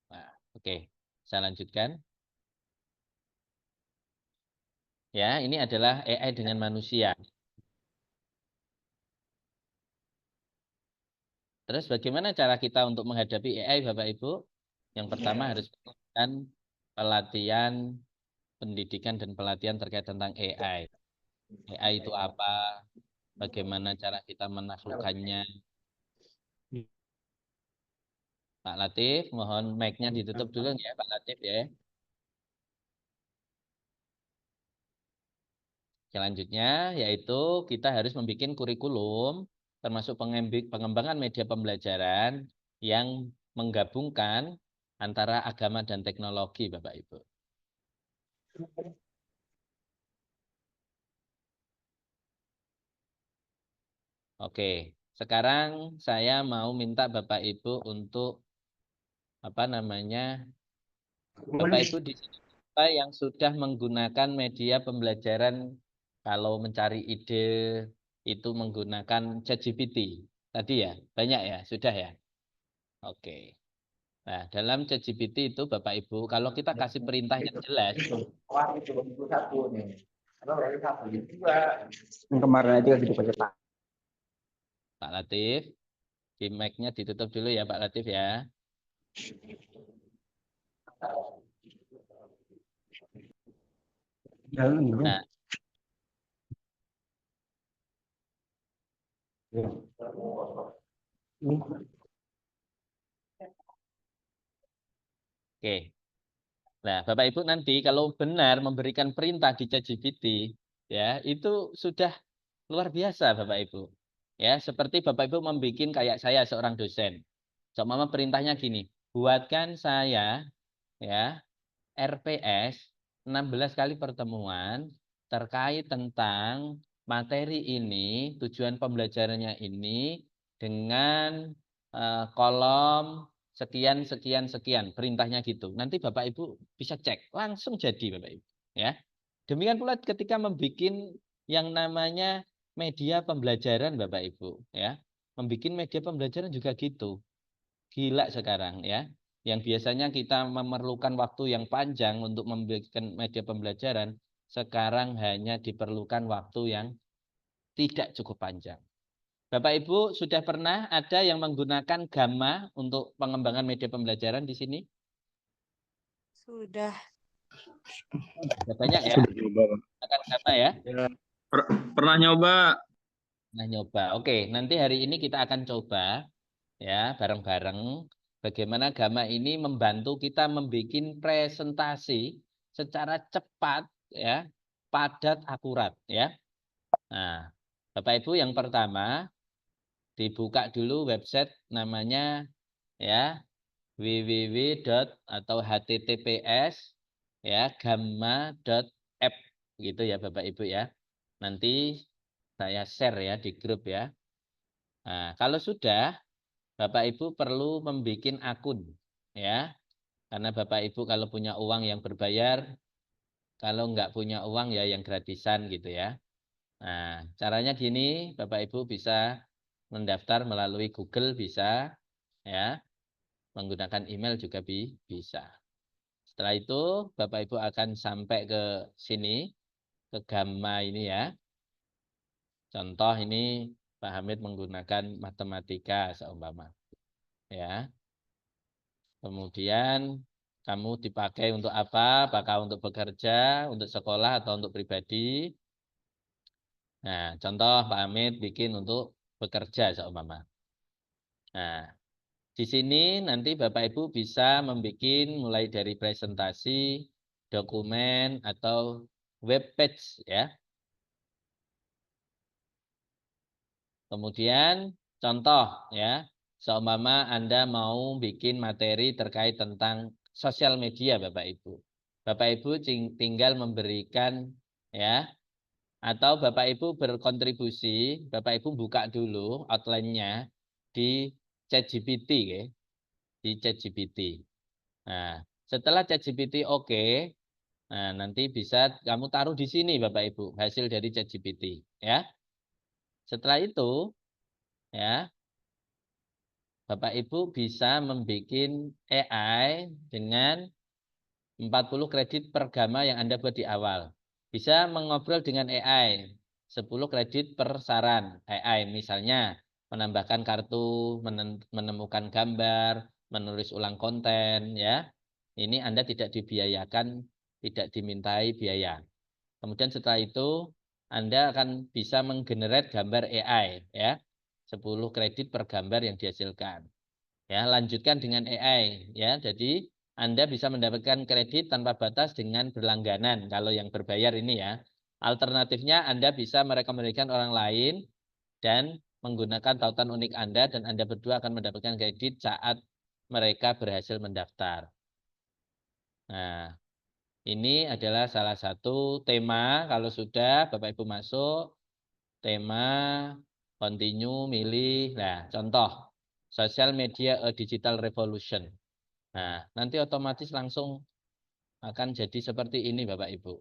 Nah, oke, saya lanjutkan. Ya, ini adalah AI dengan manusia. Terus bagaimana cara kita untuk menghadapi AI Bapak Ibu? Yang pertama harus melakukan pelatihan, pendidikan dan pelatihan terkait tentang AI. AI itu apa? Bagaimana cara kita menaklukkannya? Pak Latif, mohon mic-nya ditutup dulu ya Pak Latif ya. Selanjutnya yaitu kita harus membuat kurikulum termasuk pengembangan media pembelajaran yang menggabungkan antara agama dan teknologi Bapak Ibu. Oke, sekarang saya mau minta Bapak Ibu untuk Bapak Ibu di sini yang sudah menggunakan media pembelajaran kalau mencari ide itu menggunakan ChatGPT. Tadi ya, banyak ya, sudah ya. Oke. Nah, dalam ChatGPT itu Bapak Ibu, kalau kita kasih perintah yang jelas. Kemarin aja gitu Pak. Pak Latif, di mic-nya ditutup dulu ya Pak Latif ya. Nah, oke. Nah, Bapak Ibu nanti kalau benar memberikan perintah di ChatGPT, ya itu sudah luar biasa Bapak Ibu. Ya, seperti Bapak Ibu membuat kayak saya seorang dosen. Cuma perintahnya gini, buatkan saya ya RPS 16 kali pertemuan terkait tentang materi ini, tujuan pembelajarannya ini dengan kolom sekian sekian sekian, perintahnya gitu. Nanti Bapak Ibu bisa cek, langsung jadi Bapak Ibu, ya. Demikian pula ketika membuat yang namanya media pembelajaran Bapak Ibu, ya. Membuat media pembelajaran juga gitu. Gila sekarang ya. Yang biasanya kita memerlukan waktu yang panjang untuk membuat media pembelajaran, sekarang hanya diperlukan waktu yang tidak cukup panjang. Bapak Ibu sudah pernah ada yang menggunakan Gamma untuk pengembangan media pembelajaran di sini? Sudah. Sudah banyak ya? Akan Gamma ya? Pernah nyoba. Nah, nyoba. Oke, nanti hari ini kita akan coba ya bareng-bareng bagaimana Gamma ini membantu kita membuat presentasi secara cepat ya, padat, akurat ya. Nah, Bapak Ibu yang pertama dibuka dulu website namanya ya www. atau https ya gamma.app gitu ya Bapak Ibu ya. Nanti saya share ya di grup ya. Nah, kalau sudah Bapak Ibu perlu membuat akun ya. Karena Bapak Ibu kalau punya uang yang berbayar, kalau nggak punya uang ya yang gratisan gitu ya. Nah, caranya gini, Bapak Ibu bisa mendaftar melalui Google bisa ya. Menggunakan email juga bisa. Setelah itu Bapak Ibu akan sampai ke sini, ke Gamma ini ya. Contoh ini Pak Hamid menggunakan matematika seumpama. Ya. Kemudian kamu dipakai untuk apa? Apakah untuk bekerja, untuk sekolah, atau untuk pribadi? Nah, contoh Pak Hamid bikin untuk bekerja seumpama. Nah, di sini nanti Bapak Ibu bisa membuat mulai dari presentasi, dokumen, atau web page ya. Kemudian contoh ya, seumpama Anda mau bikin materi terkait tentang sosial media Bapak Ibu. Bapak Ibu tinggal memberikan ya, atau Bapak Ibu berkontribusi, Bapak Ibu buka dulu outline-nya di ChatGPT ya. Di ChatGPT. Nah, setelah ChatGPT oke, nah nanti bisa kamu taruh di sini Bapak Ibu, hasil dari ChatGPT ya. Setelah itu ya, Bapak Ibu bisa membuat AI dengan 40 kredit per gamma yang Anda buat di awal. Bisa mengobrol dengan AI, 10 kredit per saran AI. Misalnya menambahkan kartu, menemukan gambar, menulis ulang konten ya. Ini Anda tidak dibiayakan, tidak dimintai biaya. Kemudian setelah itu Anda akan bisa menggenerate gambar AI ya. 10 kredit per gambar yang dihasilkan. Ya, lanjutkan dengan AI ya. Jadi Anda bisa mendapatkan kredit tanpa batas dengan berlangganan kalau yang berbayar ini ya. Alternatifnya Anda bisa merekomendasikan orang lain dan menggunakan tautan unik Anda dan Anda berdua akan mendapatkan kredit saat mereka berhasil mendaftar. Nah, ini adalah salah satu tema kalau sudah Bapak Ibu masuk tema continue milih. Nah, contoh social media a digital revolution. Nah, nanti otomatis langsung akan jadi seperti ini Bapak Ibu.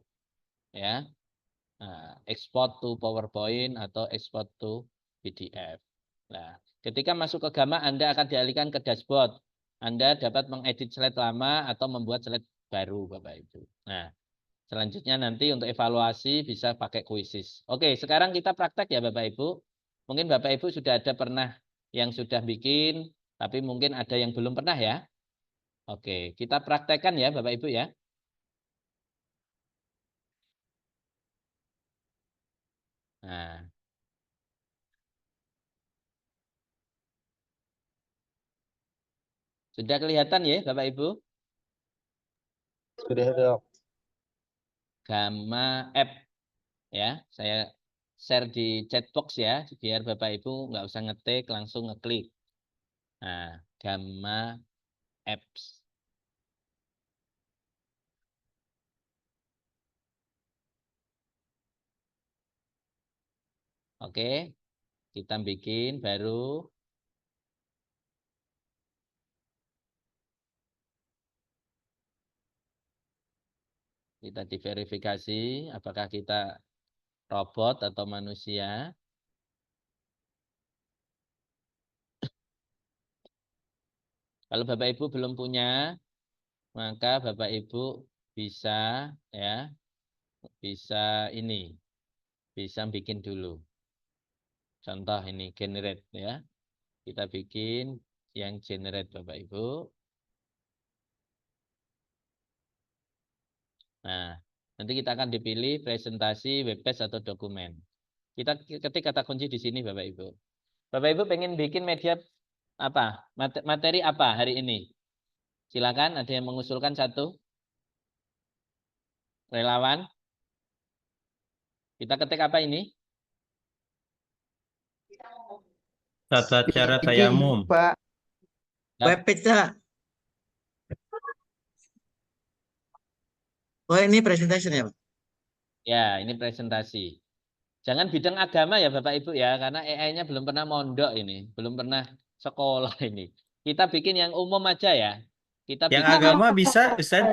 Ya. Nah, export to PowerPoint atau export to PDF. Nah, ketika masuk ke Gamma Anda akan dialihkan ke dashboard. Anda dapat mengedit slide lama atau membuat slide baru Bapak Ibu. Nah, selanjutnya nanti untuk evaluasi bisa pakai quizzes. Oke, sekarang kita praktek ya Bapak Ibu. Mungkin Bapak Ibu sudah ada pernah yang sudah bikin, tapi mungkin ada yang belum pernah ya. Oke, kita praktekkan ya Bapak Ibu ya. Nah. Sudah kelihatan ya Bapak Ibu? Sudah, Dok. Gamma app ya, saya share di chat box ya, biar Bapak Ibu nggak usah ngetik, langsung ngeklik. Nah, Gamma apps. Oke, kita bikin baru. Kita diverifikasi apakah kita robot atau manusia. Kalau Bapak Ibu belum punya, maka Bapak Ibu bisa ya, bisa ini, bisa bikin dulu. Contoh ini generate ya. Kita bikin yang generate Bapak Ibu. Nah, nanti kita akan dipilih presentasi, webpage atau dokumen. Kita ketik kata kunci di sini Bapak Ibu. Bapak Ibu pengen bikin media apa? Materi apa hari ini? Silakan, ada yang mengusulkan satu. Relawan. Kita ketik apa ini? Tata cara tayamum. Pak. Webpage. Oh, ini presentation ya, Pak? Ya, ini presentasi. Jangan bidang agama ya Bapak Ibu ya, karena AI-nya belum pernah mondok ini, belum pernah sekolah ini. Kita bikin yang umum aja ya. Kita Yang bikin agama bisa, Ustaz. bisa,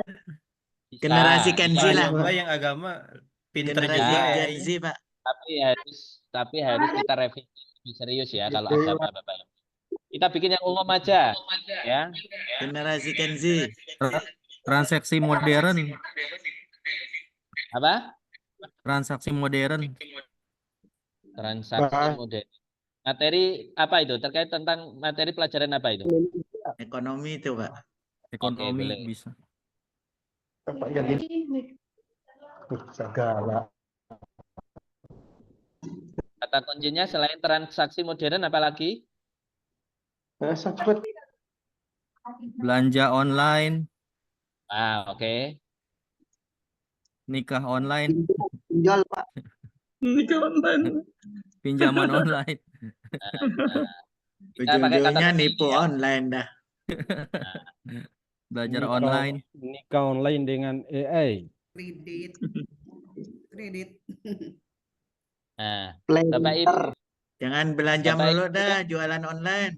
Generasi Gen Z bisa. lah, Coba Pak. yang agama pinter Generasi juga ya. Gen Z, Pak. Tapi harus kita revisi lebih serius ya kalau agama Bapak Ibu. Kita bikin yang umum aja ya. Generasi Gen Z. Transaksi modern. Apa? Transaksi modern. Transaksi modern. Materi apa itu? Terkait tentang materi pelajaran apa itu? Ekonomi itu, Pak. Ekonomi boleh. bisa. Segala. Kata kuncinya selain transaksi modern apa lagi? Belanja online, Ah, oke. nikah online, Tinggal, Pak. Nikah online. pinjaman online. Kita pakai kata Ujung-ujungnya kunci nipu ya. online dah. Belajar online. Nikah online dengan AI. Kredit. Nah, Bapak Ibu, Jangan belanja Bapak mulu Ibu dah, jualan online.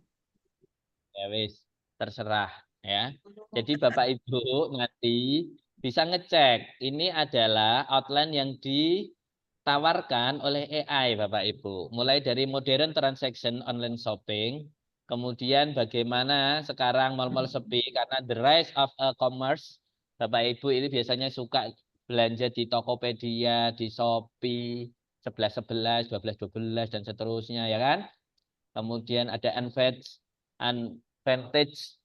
ya wis, terserah ya. Jadi Bapak Ibu nanti bisa ngecek ini adalah outline yang ditawarkan oleh AI Bapak Ibu. Mulai dari modern transaction online shopping, kemudian bagaimana sekarang mal-mal sepi karena the rise of e-commerce. Bapak Ibu ini biasanya suka belanja di Tokopedia, di Shopee, 11.11, 12.12 dan seterusnya ya kan. Kemudian ada advantage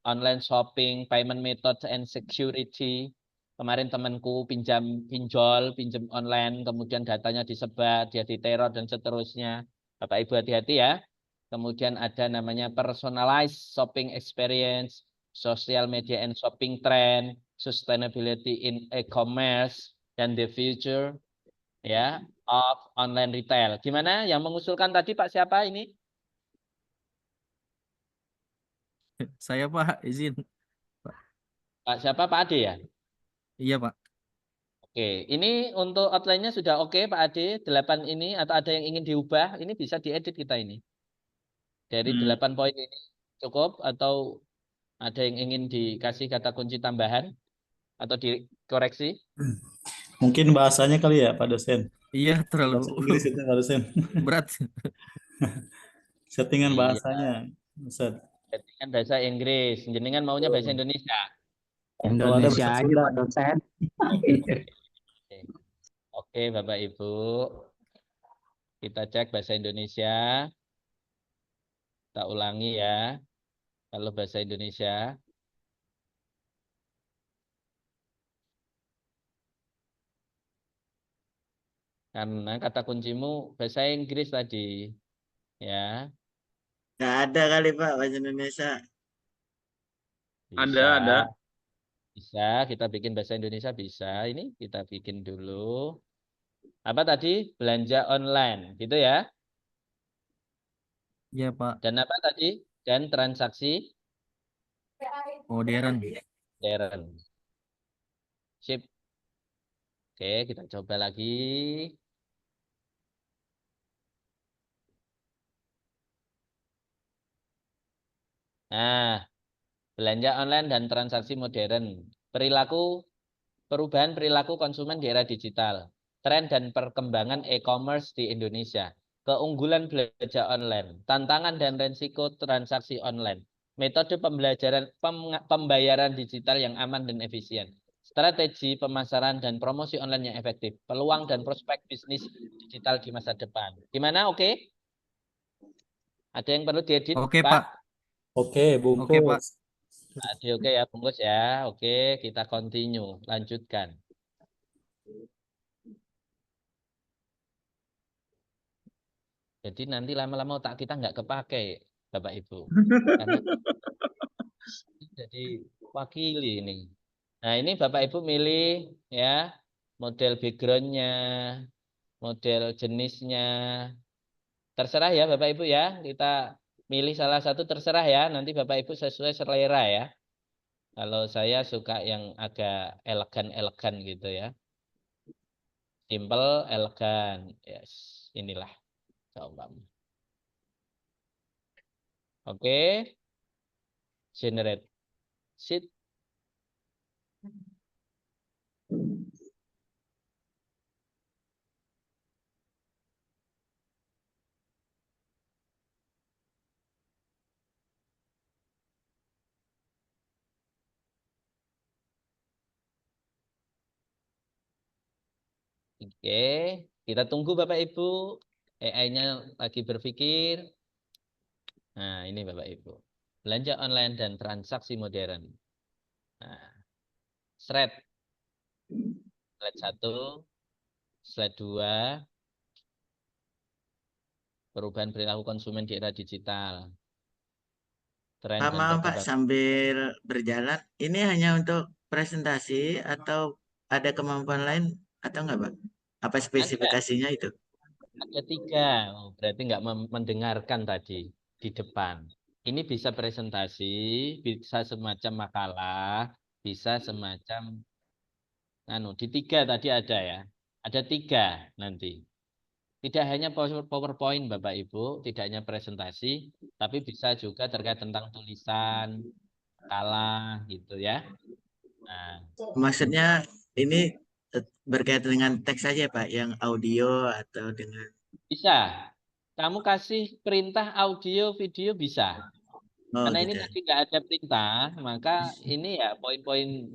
online shopping, payment methods and security. Kemarin temanku pinjam online, kemudian datanya disebar, dia diteror dan seterusnya. Bapak Ibu hati-hati ya. Kemudian ada namanya personalized shopping experience, social media and shopping trend, sustainability in e-commerce, dan the future ya of online retail. Gimana yang mengusulkan tadi Pak siapa ini? Saya Pak, izin. Pak siapa? Pak Ade ya? Iya Pak. Oke, ini untuk outline-nya sudah oke Pak Ade, 8 ini atau ada yang ingin diubah, ini bisa diedit kita ini. Dari 8 poin ini cukup atau ada yang ingin dikasih kata kunci tambahan atau dikoreksi? Mungkin bahasanya kali ya Pak dosen. Iya, terlalu Bahasa Inggris itu Pak dosen. berat. Settingan Iya. bahasanya, Ustaz. Settingan bahasa Inggris, jenengan maunya bahasa Indonesia. Indonesia aja Pak dosen. Oke, Bapak Ibu. Kita cek bahasa Indonesia. Kita ulangi ya. Kalau bahasa Indonesia. Karena kata kuncimu bahasa Inggris tadi. Ya. Nggak ada kali Pak bahasa Indonesia. Ada. Bisa, kita bikin bahasa Indonesia bisa. Ini kita bikin dulu. Apa tadi? Belanja online, gitu ya? Iya Pak. Dan apa tadi? Dan transaksi Modern. modern. Sip. Oke, kita coba lagi. Nah, belanja online dan transaksi modern. Perubahan perilaku konsumen di era digital. Tren dan perkembangan e-commerce di Indonesia. Keunggulan belanja online. Tantangan dan resiko transaksi online. Metode pembayaran digital yang aman dan efisien. Strategi pemasaran dan promosi online yang efektif. Peluang dan prospek bisnis digital di masa depan. Gimana? Oke? Ada yang perlu diedit? Oke Pak. Oke, bungkus. Oke Pak. Oke ya, bungkus ya. Oke, kita continue. Lanjutkan. Jadi nanti lama-lama otak kita nggak kepake, Bapak Ibu. Karena jadi wakili ini. Nah ini Bapak Ibu milih ya model backgroundnya, model jenisnya. Terserah ya Bapak Ibu ya. Kita milih salah satu terserah ya. Nanti Bapak Ibu sesuai selera ya. Kalau saya suka yang agak elegan-elegan gitu ya. Simple, elegan. Yes, inilah jawabannya. Oke. Generate sheet. Oke, kita tunggu Bapak Ibu. AI-nya lagi berpikir. Nah, ini Bapak Ibu. Belanja online dan transaksi modern. Nah, slide 1, slide 2. Perubahan perilaku konsumen di era digital. Tren dan Maaf Pak, perkembangan. sambil berjalan, ini hanya untuk presentasi atau ada kemampuan lain atau enggak Pak? Apa spesifikasinya itu? Ada 3. Oh, berarti nggak mendengarkan tadi di depan. Ini bisa presentasi, bisa semacam makalah, bisa semacam di 3 tadi ada ya. Ada 3 nanti. Tidak hanya PowerPoint Bapak Ibu, tidak hanya presentasi, tapi bisa juga terkait tentang tulisan, makalah gitu ya. Nah, Maksudnya ini berkaitan dengan teks saja Pak, yang audio atau dengan... bisa. Kamu kasih perintah audio, video bisa. Oh, Karena ini gitu. tadi nggak ada perintah, maka ini ya poin-poin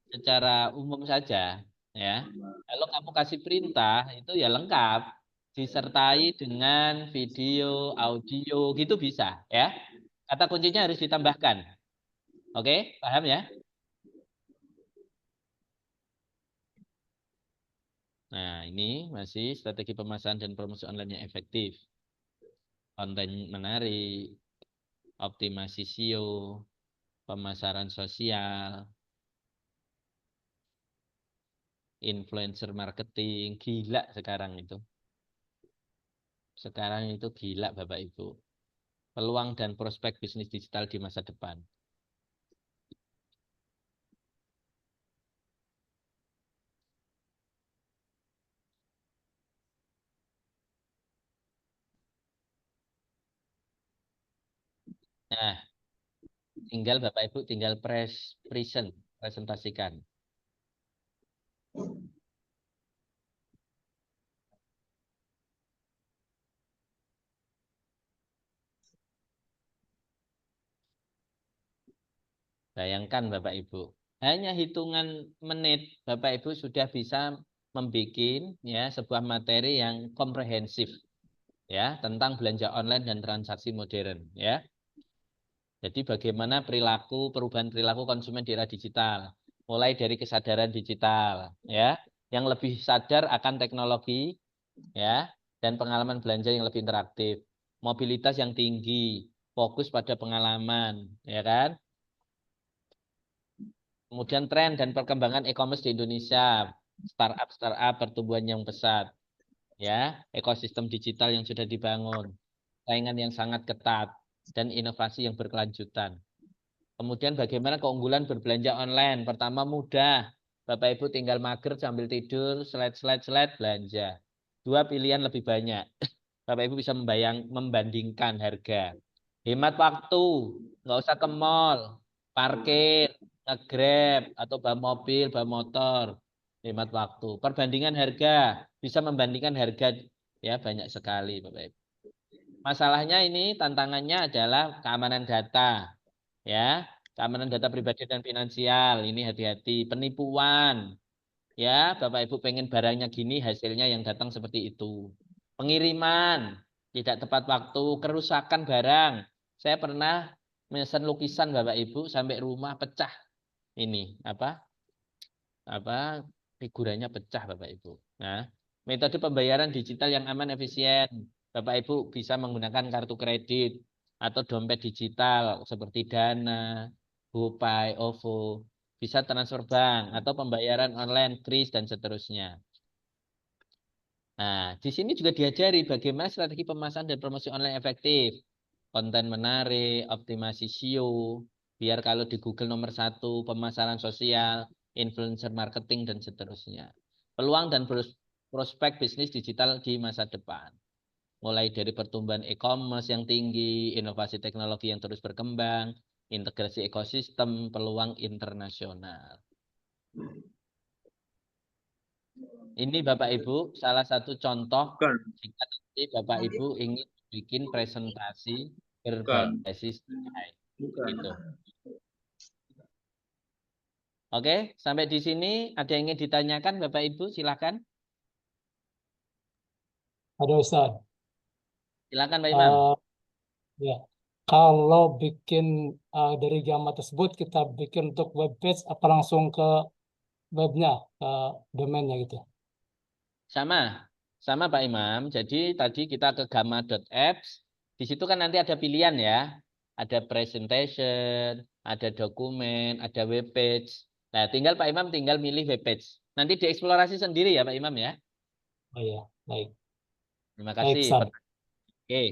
secara umum saja. Ya, kalau kamu kasih perintah itu ya lengkap, disertai dengan video, audio gitu bisa. Ya, kata kuncinya harus ditambahkan. Oke, paham ya? Nah, ini masih strategi pemasaran dan promosi online yang efektif. Konten menarik, optimasi SEO, pemasaran sosial, influencer marketing, gila sekarang itu. Sekarang itu gila Bapak Ibu. Peluang dan prospek bisnis digital di masa depan. Nah, tinggal Bapak Ibu tinggal presentasikan. Bayangkan Bapak Ibu, hanya hitungan menit Bapak Ibu sudah bisa membuat ya sebuah materi yang komprehensif ya tentang belanja online dan transaksi modern ya. Jadi bagaimana perubahan perilaku konsumen di era digital, mulai dari kesadaran digital ya, yang lebih sadar akan teknologi ya dan pengalaman belanja yang lebih interaktif, mobilitas yang tinggi, fokus pada pengalaman ya kan. Kemudian tren dan perkembangan e-commerce di Indonesia, startup pertumbuhan yang pesat, ya, ekosistem digital yang sudah dibangun, saingan yang sangat ketat, dan inovasi yang berkelanjutan. Kemudian bagaimana keunggulan berbelanja online? Pertama mudah, Bapak Ibu tinggal mager sambil tidur, slide belanja. 2 pilihan lebih banyak. Bapak Ibu bisa membandingkan harga. Hemat waktu, nggak usah ke mall, parkir, nge-grab atau bawa mobil, bawa motor, hemat waktu. Perbandingan harga, bisa membandingkan harga ya banyak sekali Bapak Ibu. Masalahnya ini tantangannya adalah keamanan data. Ya, keamanan data pribadi dan finansial, ini hati-hati. Penipuan. Ya, Bapak Ibu pengen barangnya gini, hasilnya yang datang seperti itu. Pengiriman, tidak tepat waktu, kerusakan barang. Saya pernah memesan lukisan Bapak Ibu sampai rumah pecah. Ini apa figurannya pecah Bapak Ibu. Nah, metode pembayaran digital yang aman efisien. Bapak Ibu bisa menggunakan kartu kredit atau dompet digital seperti Dana, GoPay, OVO, bisa transfer bank atau pembayaran online, kris dan seterusnya. Nah, di sini juga diajari bagaimana strategi pemasaran dan promosi online efektif. Konten menarik, optimasi SEO, biar kalau di Google nomor 1, pemasaran sosial, influencer marketing, dan seterusnya. Peluang dan prospek bisnis digital di masa depan. Mulai dari pertumbuhan e-commerce yang tinggi, inovasi teknologi yang terus berkembang, integrasi ekosistem, peluang internasional. Ini Bapak Ibu salah satu contoh jika nanti Bapak Ibu ingin bikin presentasi berbasis AI. Gitu. Oke, sampai di sini ada yang ingin ditanyakan Bapak Ibu, silakan. Ada Ustaz. Silakan Pak Imam. Ya, kalau bikin dari gamma tersebut kita bikin untuk web page apa langsung ke webnya, ke domainnya gitu? Sama Pak Imam. Jadi tadi kita ke gamma.apps. Di situ kan nanti ada pilihan ya. Ada presentation, ada dokumen, ada web page. Nah, tinggal Pak Imam tinggal milih web page. Nanti dieksplorasi sendiri ya Pak Imam ya. Oh iya, baik. Terima Baik, kasih. Ustaz. Oke.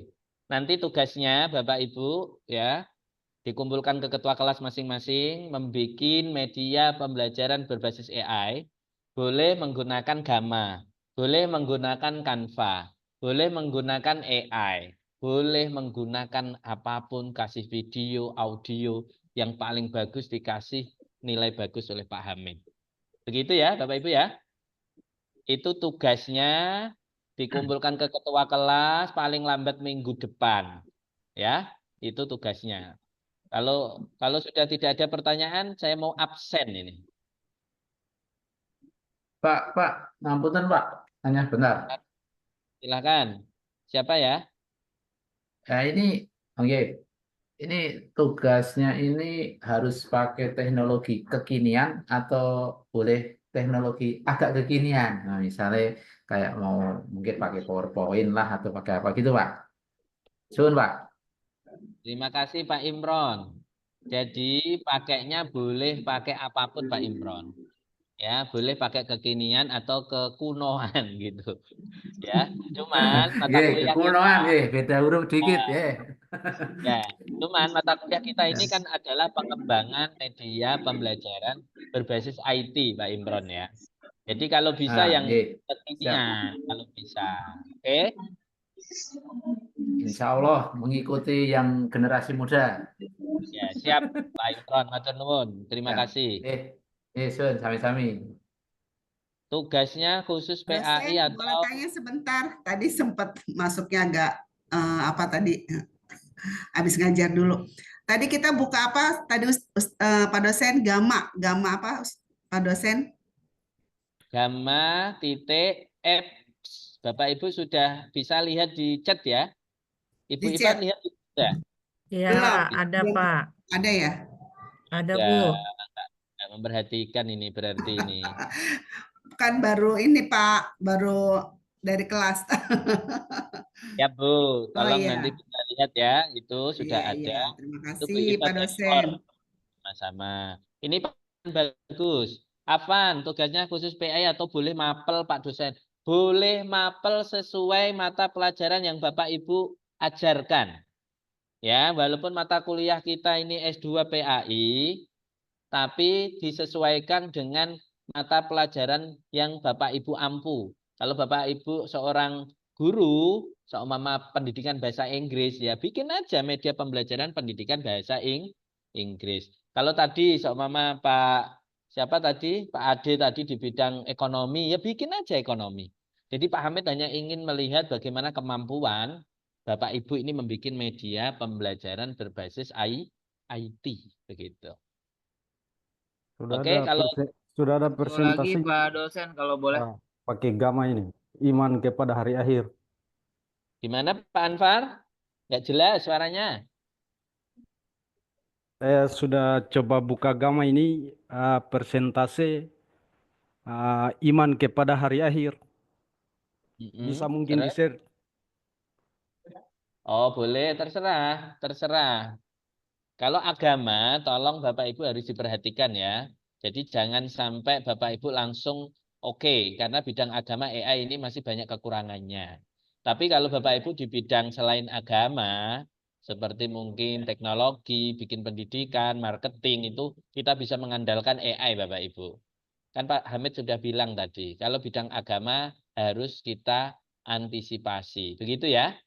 Nanti tugasnya Bapak Ibu ya dikumpulkan ke ketua kelas masing-masing, membuat media pembelajaran berbasis AI. Boleh menggunakan Gamma, boleh menggunakan Canva, boleh menggunakan AI, boleh menggunakan apapun, kasih video, audio, yang paling bagus dikasih nilai bagus oleh Pak Hamid. Begitu ya Bapak Ibu ya. Itu tugasnya dikumpulkan ke ketua kelas paling lambat minggu depan. Ya, itu tugasnya. Kalau sudah tidak ada pertanyaan, saya mau absen ini. Pak, ngapunten Pak, hanya benar. Silakan. Siapa ya? Nah ini, oke, ini tugasnya ini harus pakai teknologi kekinian atau boleh teknologi agak kekinian. Nah, misalnya kayak mau mungkin pakai PowerPoint lah atau pakai apa gitu Pak. Sun Pak. Terima kasih Pak Imron. Jadi pakainya boleh pakai apapun Pak Imron. Ya, boleh pakai kekinian atau kekunoan gitu. Ya, cuman mata kuliah kekunoan, kita, beda huruf dikit ya. ya, cuman mata kuliah kita ini kan adalah pengembangan media pembelajaran berbasis IT Pak Imron ya. Jadi kalau bisa yang kekinian, kalau bisa. Oke? Insya Allah mengikuti yang generasi muda. Ya, siap Pak Imron, matur nuwun. Terima kasih. Sun, sami-sami. Tugasnya khusus PAI Boleh atau tanya sebentar, tadi sempat masuknya agak apa tadi habis ngajar dulu. Tadi kita buka apa? Tadi Pak dosen Gamma apa Pak dosen? Gamma titik apps. Bapak Ibu sudah bisa lihat di chat ya? Ibu Di Ivan chat. lihat sudah? Ya, Belum. ada Pak. Ada ya? Ada Ya, Bu. nggak memperhatikan ini berarti ini. Kan baru ini Pak, baru dari kelas. Ya Bu, tolong iya. nanti bisa lihat ya, itu sudah Iya, ada. iya. Terima Itu kasih kita Pak dosen. sama-sama. Ini Pak bagus. Afan, tugasnya khusus PAI atau boleh mapel Pak dosen? Boleh mapel sesuai mata pelajaran yang Bapak Ibu ajarkan. Ya, walaupun mata kuliah kita ini S2 PAI, tapi disesuaikan dengan mata pelajaran yang Bapak Ibu ampu. Kalau Bapak Ibu seorang guru, seumpama pendidikan bahasa Inggris, ya bikin aja media pembelajaran pendidikan bahasa Inggris. Kalau tadi seumpama siapa tadi? Pak Ade tadi di bidang ekonomi, ya bikin aja ekonomi. Jadi Pak Hamid hanya ingin melihat bagaimana kemampuan Bapak Ibu ini membuat media pembelajaran berbasis IT begitu. Sudah ada Lagi presentasi Pak dosen kalau boleh. pakai Gamma ini, iman kepada hari akhir. Gimana Pak Anfar? Nggak jelas suaranya. Saya sudah coba buka Gamma ini presentasi iman kepada hari akhir. Bisa mungkin di-share. Oh boleh, terserah. Kalau agama, tolong Bapak Ibu harus diperhatikan ya. Jadi jangan sampai Bapak Ibu langsung oke, karena bidang agama AI ini masih banyak kekurangannya. Tapi kalau Bapak Ibu di bidang selain agama, seperti mungkin teknologi, bikin pendidikan, marketing, itu kita bisa mengandalkan AI Bapak Ibu. Kan Pak Hamid sudah bilang tadi, kalau bidang agama harus kita antisipasi. Begitu ya?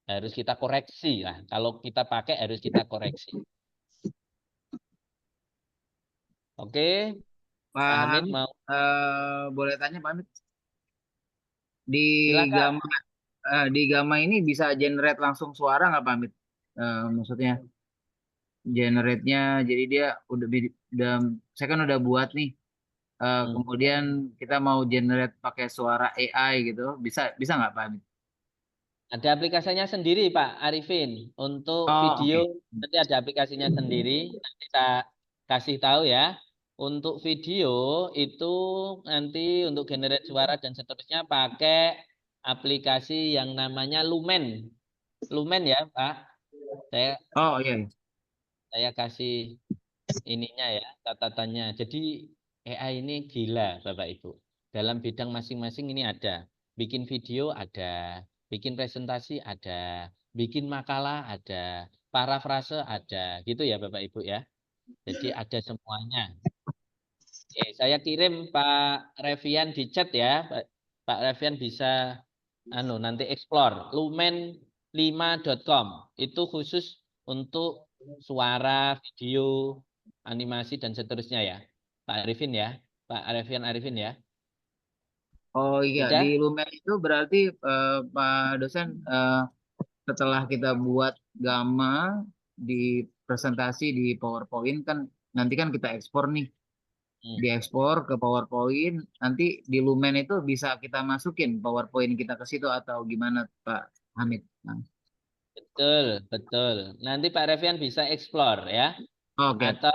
Harus kita koreksi lah. Kalau kita pakai harus kita koreksi. Oke, Pak Pak Hamid Hamid, mau boleh tanya Pak Hamid? Di silakan. di Gamma ini bisa generate langsung suara nggak Pak Hamid? Maksudnya generate-nya, jadi dia udah saya kan udah buat nih. Kemudian kita mau generate pakai suara AI gitu, bisa nggak Pak Hamid? Ada aplikasinya sendiri Pak Arifin. Untuk video nanti ada aplikasinya sendiri. Nanti saya kasih tahu ya. Untuk video itu nanti untuk generate suara dan seterusnya pakai aplikasi yang namanya Lumen. Lumen ya Pak. Saya kasih ininya ya, catatannya. Jadi AI ini gila Bapak Ibu. Dalam bidang masing-masing ini ada. Bikin video ada, bikin presentasi ada, bikin makalah ada, parafrase ada. Gitu ya Bapak Ibu ya. Jadi ada semuanya. Oke, saya kirim Pak Revian di chat ya. Pak Revian bisa nanti explore lumen5.com. Itu khusus untuk suara, video, animasi dan seterusnya ya. Pak Arifin ya. Pak Arifin ya. Oh iya, Sudah? di Lumen itu berarti Pak dosen setelah kita buat Gamma di presentasi di PowerPoint kan nanti kan kita ekspor nih. Diekspor ke PowerPoint, nanti di Lumen itu bisa kita masukin PowerPoint kita ke situ atau gimana Pak Hamid? Nah. Betul. Nanti Pak Revian bisa explore ya. Oke. Atau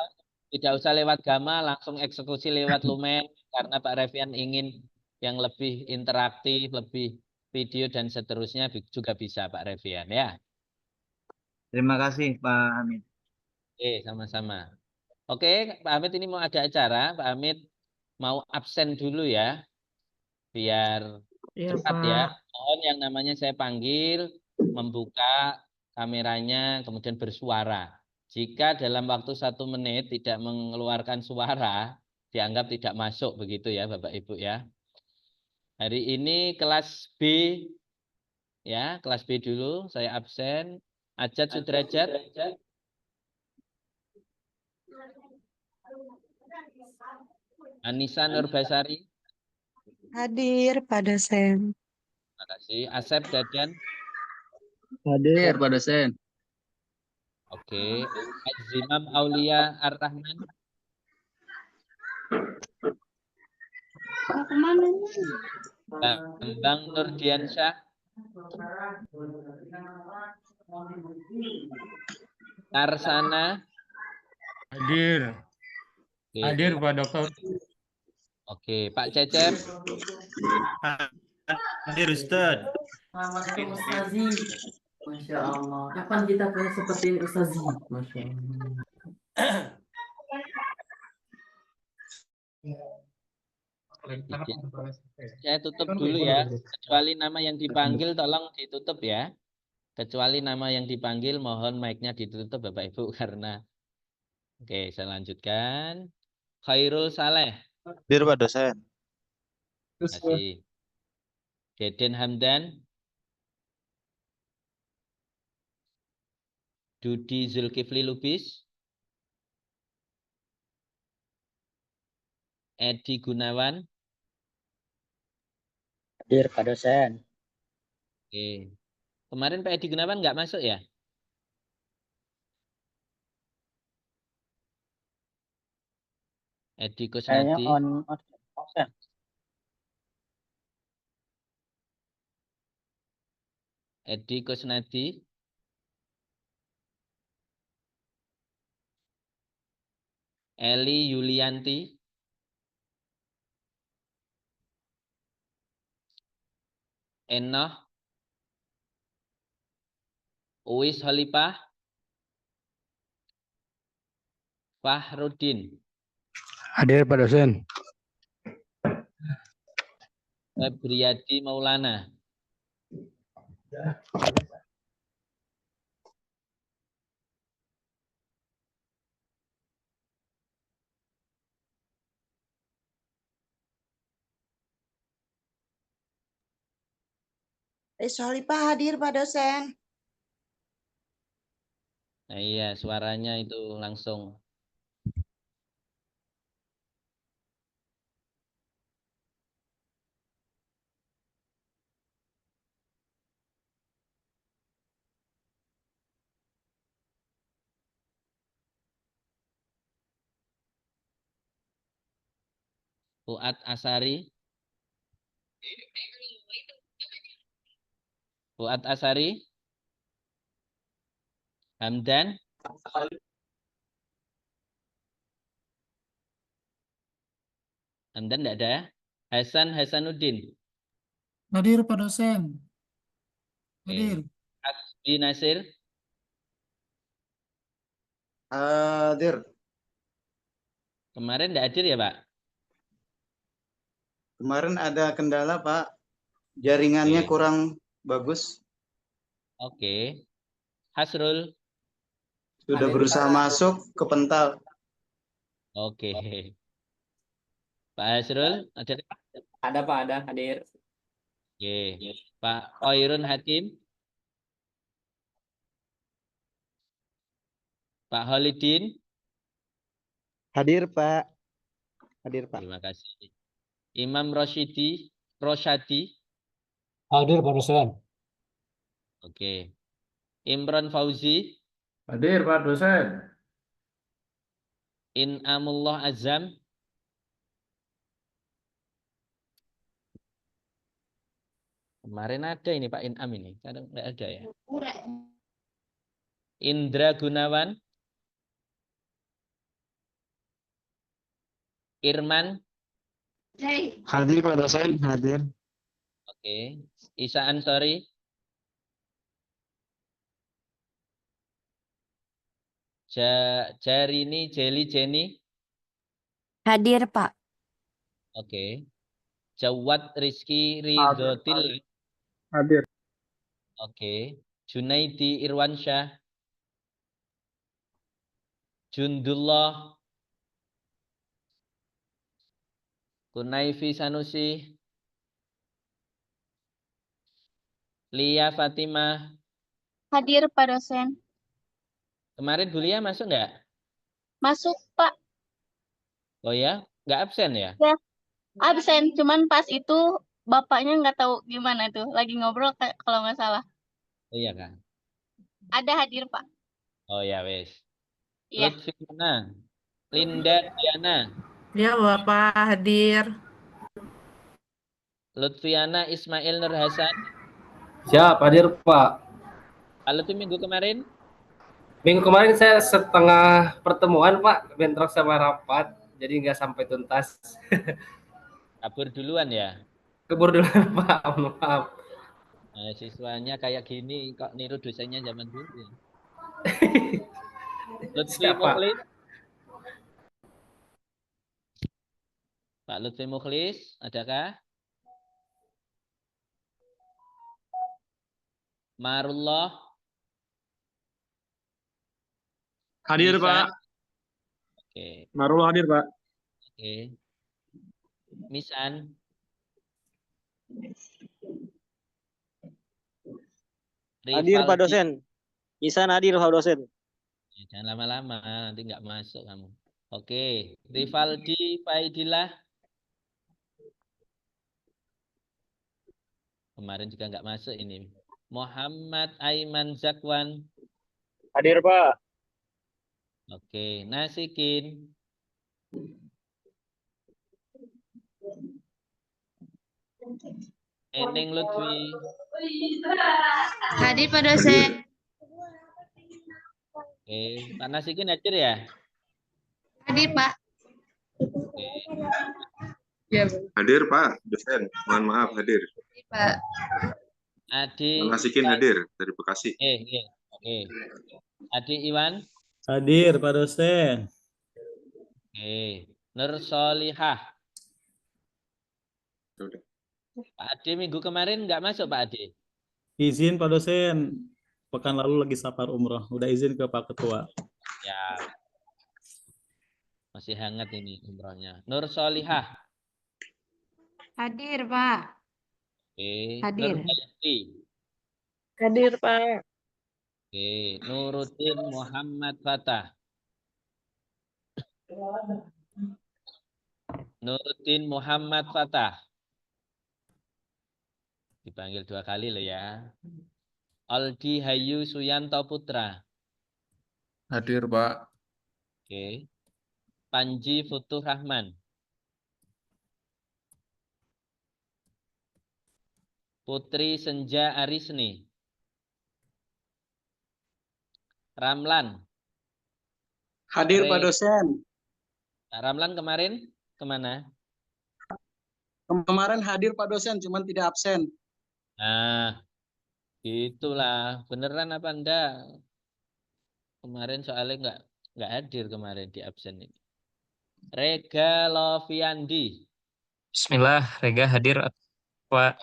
tidak usah lewat Gamma, langsung eksekusi lewat Lumen karena Pak Revian ingin yang lebih interaktif, lebih video dan seterusnya juga bisa Pak Revian ya. Terima kasih Pak Hamid. Oke, sama-sama. Oke, Pak Hamid ini mau ada acara. Pak Hamid mau absen dulu ya. Biar cepat ya. Mohon yang namanya saya panggil, membuka kameranya, kemudian bersuara. Jika dalam waktu 1 menit tidak mengeluarkan suara, dianggap tidak masuk begitu ya Bapak Ibu ya. Hari ini kelas B ya, kelas B dulu saya absen. Ajat Sudrajat. Anissa Nurbasari. Hadir Pak dosen. Terima kasih. Asep Dadan. Hadir Pak dosen. Oke. Azimam Aulia Ar-Rahman. Bambang Nurdiansyah. Tarsana. Hadir. Oke. Hadir Pak Dokter. Oke, Pak Cecep. Hadir Ustaz. Ustazi. Masya Allah. Kapan kita punya seperti ini Ustazi? Masya Allah. Saya tutup dulu ya. Kecuali nama yang dipanggil tolong ditutup ya. Kecuali nama yang dipanggil mohon mic-nya ditutup Bapak Ibu karena oke, saya lanjutkan. Khairul Saleh. Hadir Pak dosen. Terima kasih. Deden Hamdan. Dudi Zulkifli Lubis. Edi Gunawan. Hadir Pak dosen. Oke. Kemarin Pak Edi Gunawan nggak masuk ya? Edi Kayaknya Kusnadi. on ya. Edi Kusnadi. Eli Yulianti. Enoh. Uwis Halipah. Fahrudin. Hadir Pak dosen. Febriadi Maulana. Solipah hadir Pak dosen. Nah, iya, suaranya itu langsung. Fuad Asari. Fuad Asari. Hamdan. Hamdan tidak ada. Hasan Hasanuddin. Hadir Pak dosen. Hadir. Hasbi Nasir. Hadir. Kemarin tidak hadir ya Pak? Kemarin ada kendala Pak. Jaringannya kurang bagus. Oke. Hasrul. Sudah berusaha masuk ke pental. Oke. Pak Hasrul ada? Ada Pak, ada hadir. Oke. Pak Khairun Hakim. Pak Holidin. Hadir Pak. Hadir Pak. Terima kasih. Imam Rosyadi. Hadir Pak dosen. Oke. Imran Fauzi. Hadir Pak dosen. Inamullah Azam. Kemarin ada ini Pak Inam ini. Kadang nggak ada ya. Indra Gunawan. Irman. Hadir Pak dosen. Hadir. Oke. Isa Ansori. Jarini Jeli Jenny. Hadir Pak. Oke. Jawad Rizky Ridhotil. Hadir. Oke. Junaidi Irwansyah. Jundullah. Kunaifi Sanusi. Lia Fatimah. Hadir Pak dosen. Kemarin Bu Lia masuk nggak? Masuk Pak. Oh ya? Nggak absen ya? Ya, absen. Cuman pas itu bapaknya nggak tahu gimana tuh. Lagi ngobrol kalau nggak salah. Oh iya kan? Ada hadir Pak. Oh ya wes. Iya. Lutfiana. Linda Diana. Ya Bapak hadir. Lutfiana Ismail Nur Hasan. Siap, hadir Pak. Kalau tuh minggu kemarin? Minggu kemarin saya setengah pertemuan Pak, bentrok sama rapat, jadi nggak sampai tuntas. Kabur duluan ya? Kebur duluan Pak, maaf. Nah, siswanya kayak gini kok niru dosennya zaman dulu ya. Lutfi Mukhlis. Pak Lutfi Mukhlis, adakah? Marullah. Hadir Misan. Pak. Oke. Marullah hadir Pak. Oke. Misan. Hadir Pak dosen. Misan hadir Pak dosen. Jangan lama-lama, nanti nggak masuk kamu. Oke. Rivaldi Faidillah. Kemarin juga nggak masuk ini. Muhammad Aiman Zakwan. Hadir Pak. Oke. Nasikin. Eneng Lutfi. Hadir Pak dosen. Oke. Pak Nasikin hadir ya? Hadir Pak. Oke. Ya, Hadir Pak dosen, mohon maaf hadir. Pak. Adi. Nasikin hadir dari Bekasi. Oke. Adi Iwan. Hadir Pak dosen. Oke. Nur Solihah. Sudah. Pak Adi minggu kemarin nggak masuk Pak Adi? Izin Pak dosen. Pekan lalu lagi safar umroh. Udah izin ke Pak Ketua. Ya. Masih hangat ini umrohnya. Nur Solihah. Hadir Pak. Oke. Hadir. Nur Hayati. Hadir, Pak. Oke, Nuruddin Muhammad Fatah. Nuruddin Muhammad Fatah. Dipanggil 2 kali loh ya. Aldi Hayu Suyanto Putra. Hadir, Pak. Oke. Panji Futuh Rahman. Putri Senja Arisni. Ramlan. Hadir Pak dosen. Ramlan kemarin kemana? Kemarin hadir Pak dosen, cuman tidak absen. Nah, itulah. Beneran apa enggak? Kemarin soalnya nggak hadir kemarin di absen ini. Rega Loviandi. Bismillah, Rega hadir, Pak.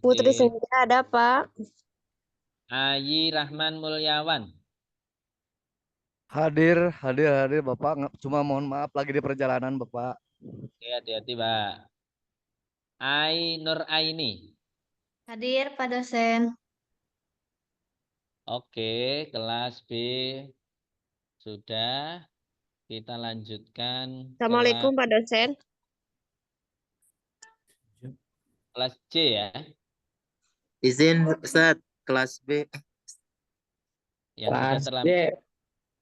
Putri Oke. Senja ada, Pak. Ayi Rahman Mulyawan. Hadir Bapak. Cuma mohon maaf lagi di perjalanan Bapak. Oke, hati-hati, Pak. Ai Nur Aini. Hadir, Pak dosen. Oke, kelas B sudah. Kita lanjutkan Assalamualaikum, Pak dosen. kelas C ya. Izin Ustadz, kelas B. Yang sudah Kelas terlambat. D.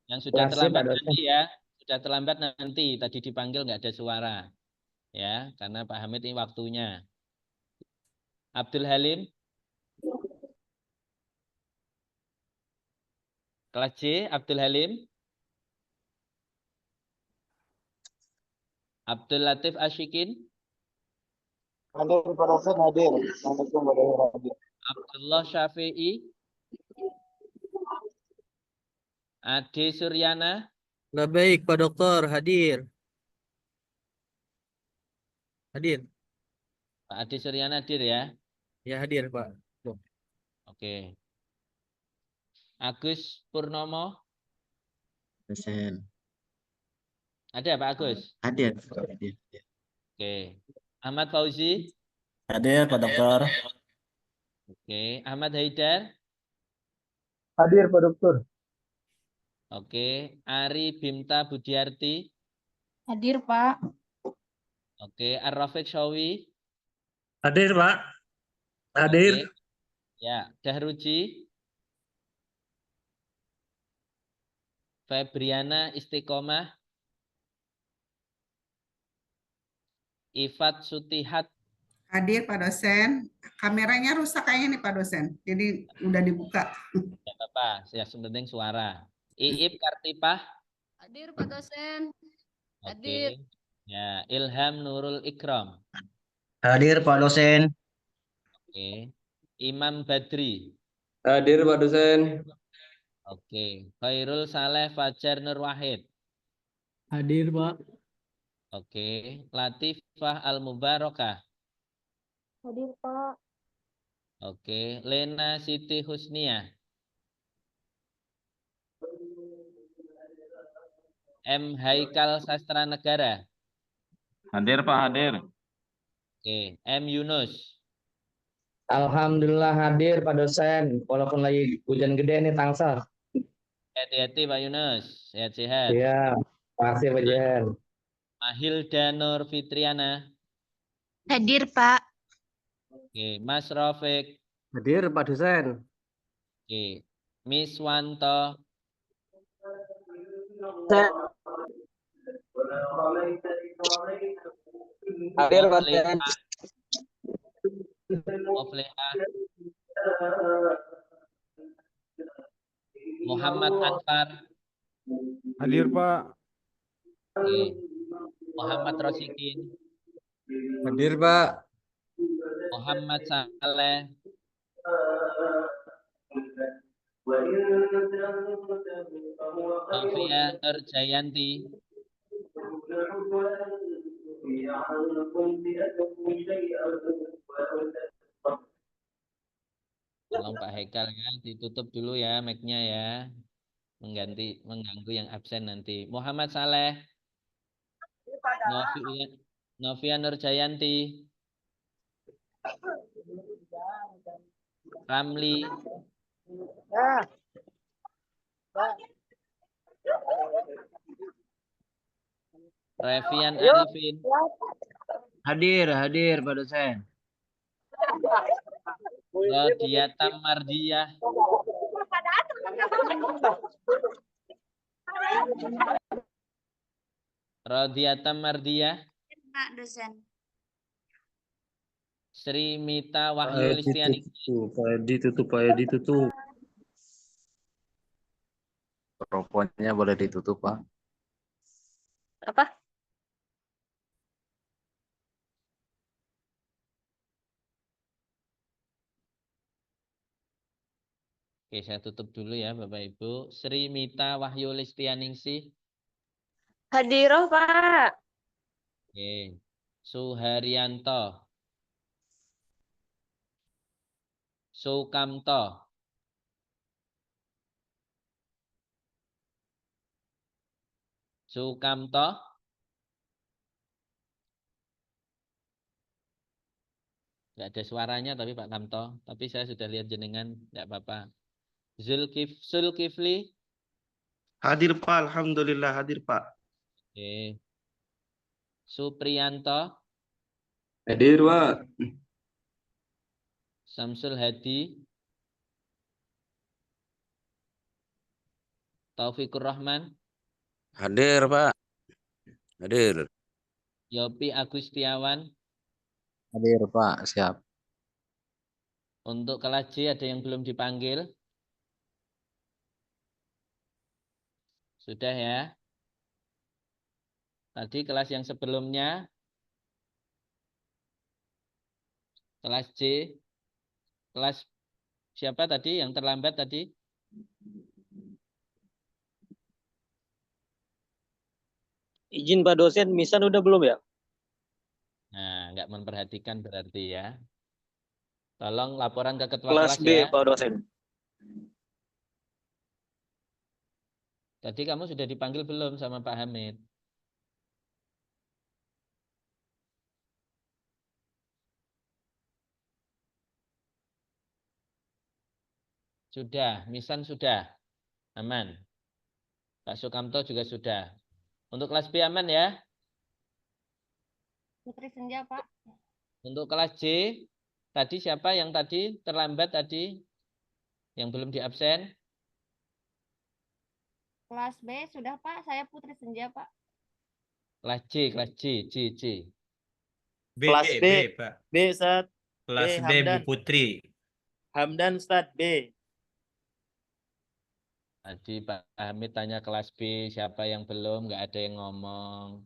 Yang sudah Kelas C, terlambat Pak dosen. nanti ya. Sudah terlambat nanti. Tadi dipanggil nggak ada suara. Ya, karena Pak Hamid ini waktunya. Abdul Halim. Kelas C, Abdul Halim. Abdul Latif Asyikin. Hadir Pak dosen, hadir. Assalamualaikum warahmatullahi wabarakatuh. Abdullah Syafi'i. Ade Suryana. Baik, Pak Dokter, hadir. Hadir. Pak Ade Suryana hadir ya. Ya, hadir, Pak. Oke. Agus Purnomo. Dosen. Ada Pak Agus? Hadir. Hadir. Oke. Ahmad Fauzi. Hadir, Pak Dokter. Oke. Ahmad Haidar. Hadir Pak Dokter. Oke. Ari Bimta Budiarti. Hadir, Pak. Oke. Ar-Rafiq Syawi. Hadir, Pak. Hadir. Oke. Ya. Dahruji. Febriana Istiqomah. Ifat Sutihat. Hadir Pak dosen. Kameranya rusak kayaknya nih Pak dosen. Jadi udah dibuka. Tidak apa-apa. Yang penting suara. Iip Kartipah. Hadir, Pak dosen. Oke. Ya. Ilham Nurul Ikram. Hadir Pak dosen. Oke. Imam Badri. Hadir Pak dosen. Oke. Khairul Saleh Fajar Nur Wahid. Hadir, Pak. Oke. Latifah Al Mubarakah. Hadir, Pak. Oke. Lena Siti Husniah. M Haikal Sastra Negara. Hadir Pak, hadir. Oke. M Yunus. Alhamdulillah hadir Pak dosen. Walaupun lagi hujan gede nih Tangsel. Hati-hati Pak Yunus. Sehat-sehat. Iya, makasih Pak Jen. Mahilda Nur Fitriana. Hadir, Pak. Oke. Mas Rafiq. Hadir Pak dosen. Oke. Miss Wanto. Hadir Pak dosen. Ofleha. Muhammad Anwar. Hadir Pak. Oke. Muhammad Rosikin. Hadir Pak. Muhammad Saleh. Novia Nurjayanti. Tolong Pak Haikal ya, ditutup dulu ya mic-nya ya. Mengganggu yang absen nanti. Muhammad Saleh. Novia Nurjayanti. Ramli. Revian Arifin. Hadir Pak dosen. Rodiata Mardiyah. Rodiata Mardiyah. Pak dosen. Sri Mita Pak Wahyu Edi Listiani. tutup, Pak Edi tutup, Pak Edi tutup. Mikrofonnya boleh ditutup, Pak. Apa? Oke, saya tutup dulu ya Bapak Ibu. Sri Mita Wahyu Listianingsih. Hadiroh, Pak. Oke. Suharyanto. Sukamto. Sukamto. Nggak ada suaranya tapi Pak Kamto. Tapi saya sudah lihat jenengan, nggak apa-apa. Zulkifli. Hadir Pak, Alhamdulillah hadir Pak. Oke. Supriyanto. Hadir Pak. Samsul Hadi. Taufikur Rahman. Hadir Pak. Hadir. Yopi Agustiawan. Hadir Pak, siap. Untuk kelas J ada yang belum dipanggil? Sudah ya. Tadi kelas yang sebelumnya. Kelas J. Kelas siapa tadi yang terlambat tadi? Izin Pak dosen, Misan udah belum ya? Nah, nggak memperhatikan berarti ya. Tolong laporan ke ketua Kelas kelas B, ya. Pak dosen. Tadi kamu sudah dipanggil belum sama Pak Hamid? Sudah, Misan sudah. Aman. Pak Sukamto juga sudah. Untuk kelas B aman ya? Putri Senja, Pak. Untuk kelas J, tadi siapa yang tadi terlambat tadi? Yang belum di absen? Kelas B sudah, Pak. Saya Putri Senja, Pak. Kelas J, J. Kelas B, Pak. B, Ustaz. Kelas B, Bu Hamdan. Putri. Hamdan, Ustaz, B. Tadi Pak Hamid tanya kelas B, siapa yang belum? Nggak ada yang ngomong.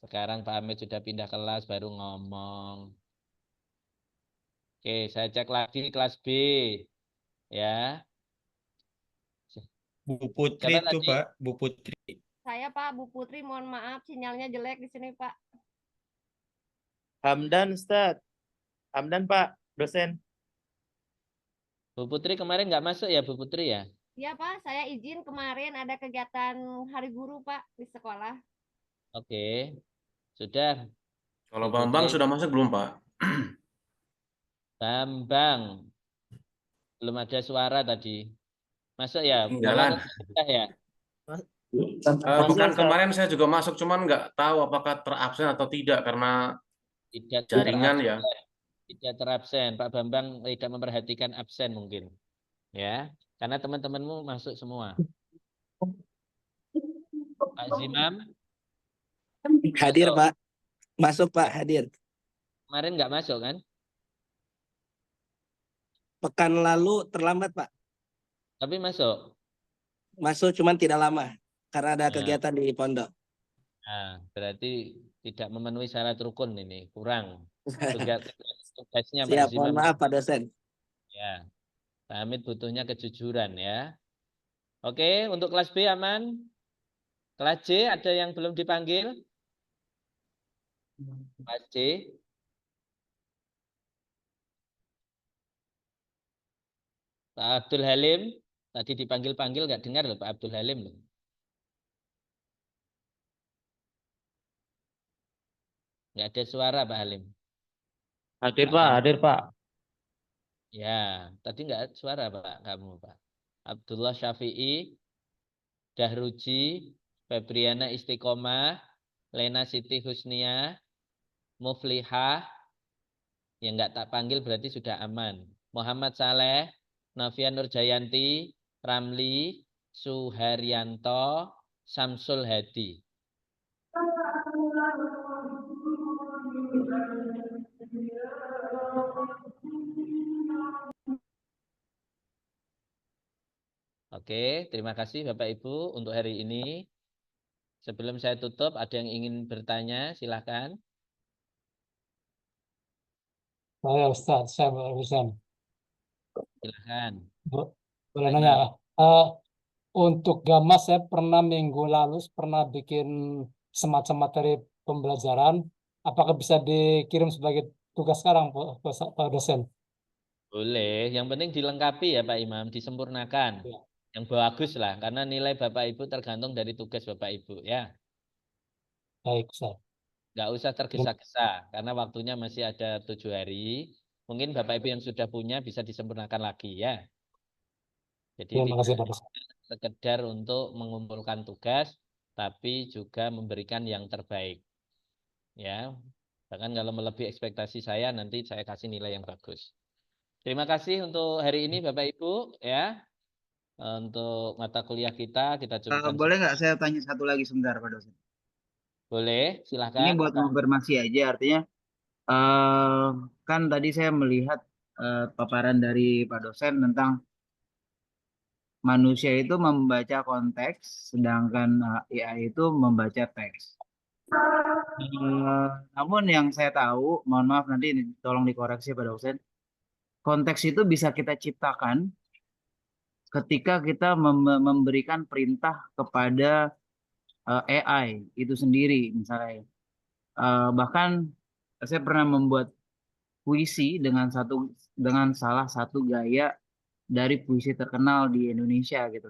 Sekarang Pak Hamid sudah pindah kelas, baru ngomong. Oke, saya cek lagi kelas B. Ya. Bu Putri Siapa itu tadi? Pak, Bu Putri. Saya, Pak. Bu Putri, mohon maaf. Sinyalnya jelek di sini, Pak. Hamdan, Ustaz. Hamdan, Pak, dosen. Bu Putri kemarin nggak masuk ya, Bu Putri ya? Iya, Pak. Saya izin kemarin ada kegiatan Hari Guru, Pak, di sekolah. Oke. Sudah. Kalau Bu Bambang Putri. sudah masuk belum Pak? Bambang. Belum ada suara tadi. Masuk ya? Jalan. Sudah ya? Bukan kemarin saya juga masuk, cuman nggak tahu apakah terabsen atau tidak karena Tidak jaringan terabsen. ya. Tidak terabsen. Pak Bambang tidak memperhatikan absen mungkin. Ya. Karena teman-temanmu masuk semua. Pak Zimam. Hadir, masuk. Pak. Masuk, Pak. Hadir. Kemarin nggak masuk kan? Pekan lalu terlambat, Pak. Tapi masuk. Masuk cuman tidak lama karena ada Nah. kegiatan di pondok. Nah, berarti tidak memenuhi syarat rukun ini. Kurang. Tugasnya Pak Siap, Zimam. mohon maaf Pak dosen. Ya. Pak Hamid butuhnya kejujuran ya. Oke, untuk kelas B aman. Kelas C ada yang belum dipanggil? Kelas C. Pak Abdul Halim. Tadi dipanggil-panggil nggak dengar loh Pak Abdul Halim loh. Nggak ada suara Pak Halim. Hadir Pak, hadir Pak. Ya, tadi nggak suara Pak, kamu Pak. Abdullah Syafi'i, Dahruji, Febriana Istiqomah, Lena Siti Husnia, Muflihah, yang nggak tak panggil berarti sudah aman. Muhammad Saleh, Novia Nurjayanti, Ramli, Suharyanto, Samsul Hadi. Oke, terima kasih Bapak Ibu untuk hari ini. Sebelum saya tutup, ada yang ingin bertanya, silahkan. Saya Ustaz, saya Husain. Silahkan. Boleh nanya? Untuk gamma saya pernah minggu lalu pernah bikin semacam materi pembelajaran. Apakah bisa dikirim sebagai tugas sekarang Pak dosen? Boleh, yang penting dilengkapi ya Pak Imam, disempurnakan. Ya. Yang bagus lah, karena nilai Bapak Ibu tergantung dari tugas Bapak Ibu ya. Baik, Ustaz. Nggak usah tergesa-gesa, karena waktunya masih ada 7 hari. Mungkin Bapak Ibu yang sudah punya bisa disempurnakan lagi ya. Jadi Terima kasih, tidak Pak dosen. sekedar untuk mengumpulkan tugas, tapi juga memberikan yang terbaik. Ya, bahkan kalau melebihi ekspektasi saya, nanti saya kasih nilai yang bagus. Terima kasih untuk hari ini Bapak Ibu ya. Untuk mata kuliah kita cukupkan. Boleh nggak saya tanya satu lagi sebentar Pak dosen? Boleh, silahkan. Ini buat konfirmasi aja, artinya kan tadi saya melihat paparan dari Pak dosen tentang manusia itu membaca konteks, sedangkan AI itu membaca teks. Namun yang saya tahu, mohon maaf nanti tolong dikoreksi Pak dosen, konteks itu bisa kita ciptakan ketika kita memberikan perintah kepada AI itu sendiri misalnya. Bahkan saya pernah membuat puisi dengan salah satu gaya dari puisi terkenal di Indonesia gitu.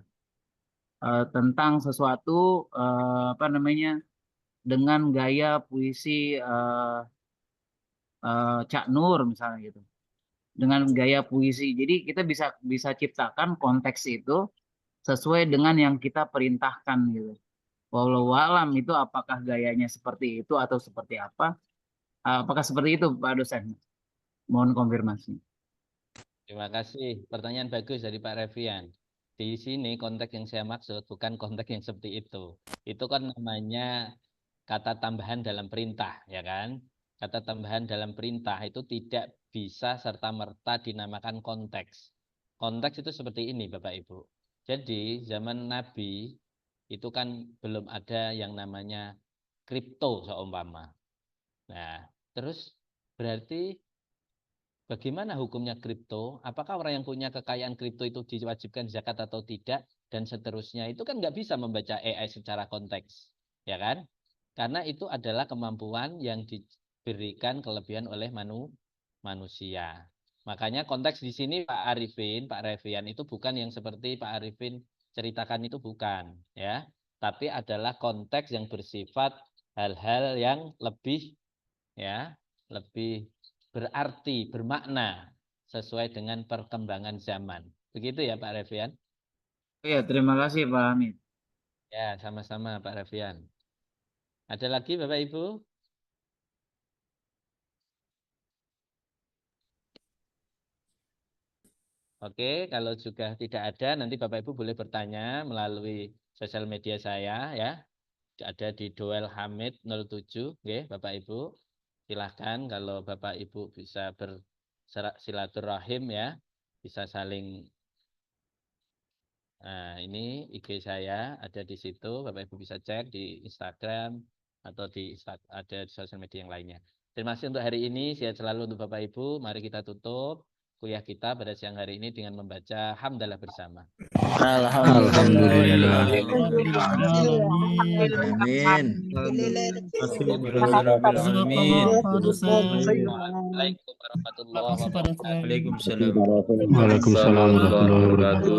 Tentang sesuatu dengan gaya puisi Cak Nur misalnya gitu. Dengan gaya puisi. Jadi kita bisa ciptakan konteks itu sesuai dengan yang kita perintahkan gitu. Wallahu alam itu apakah gayanya seperti itu atau seperti apa? Apakah seperti itu Pak dosen? Mohon konfirmasi. Terima kasih. Pertanyaan bagus dari Pak Revian. Di sini konteks yang saya maksud bukan konteks yang seperti itu. Itu kan namanya kata tambahan dalam perintah, ya kan? Kata tambahan dalam perintah itu tidak bisa serta-merta dinamakan konteks. Konteks itu seperti ini Bapak Ibu. Jadi zaman Nabi itu kan belum ada yang namanya kripto seumpama. Nah, terus berarti bagaimana hukumnya kripto? Apakah orang yang punya kekayaan kripto itu diwajibkan zakat atau tidak? Dan seterusnya. Itu kan nggak bisa membaca AI secara konteks. Ya kan? Karena itu adalah kemampuan yang diberikan kelebihan oleh manusia. Makanya konteks di sini Pak Revian itu bukan yang seperti Pak Arifin ceritakan itu bukan. Ya, tapi adalah konteks yang bersifat hal-hal yang lebih berarti, bermakna sesuai dengan perkembangan zaman. Begitu ya Pak Revian? Iya, terima kasih Pak Hamid. Ya, sama-sama Pak Revian. Ada lagi Bapak Ibu? Oke, kalau juga tidak ada, nanti Bapak Ibu boleh bertanya melalui sosial media saya ya. Ada di Doel Hamid 07, oke, Bapak Ibu. Silahkan kalau Bapak Ibu bisa bersilaturahim ya, bisa saling. Nah, ini IG saya ada di situ, Bapak Ibu bisa cek di Instagram atau ada di sosial media yang lainnya. Terima kasih untuk hari ini, sehat selalu untuk Bapak Ibu. Mari kita tutup kuliah kita pada siang hari ini dengan membaca hamdalah bersama. Alhamdulillah. Amin. Assalamualaikum warahmatullahi wabarakatuh. Waalaikumsalam warahmatullahi wabarakatuh.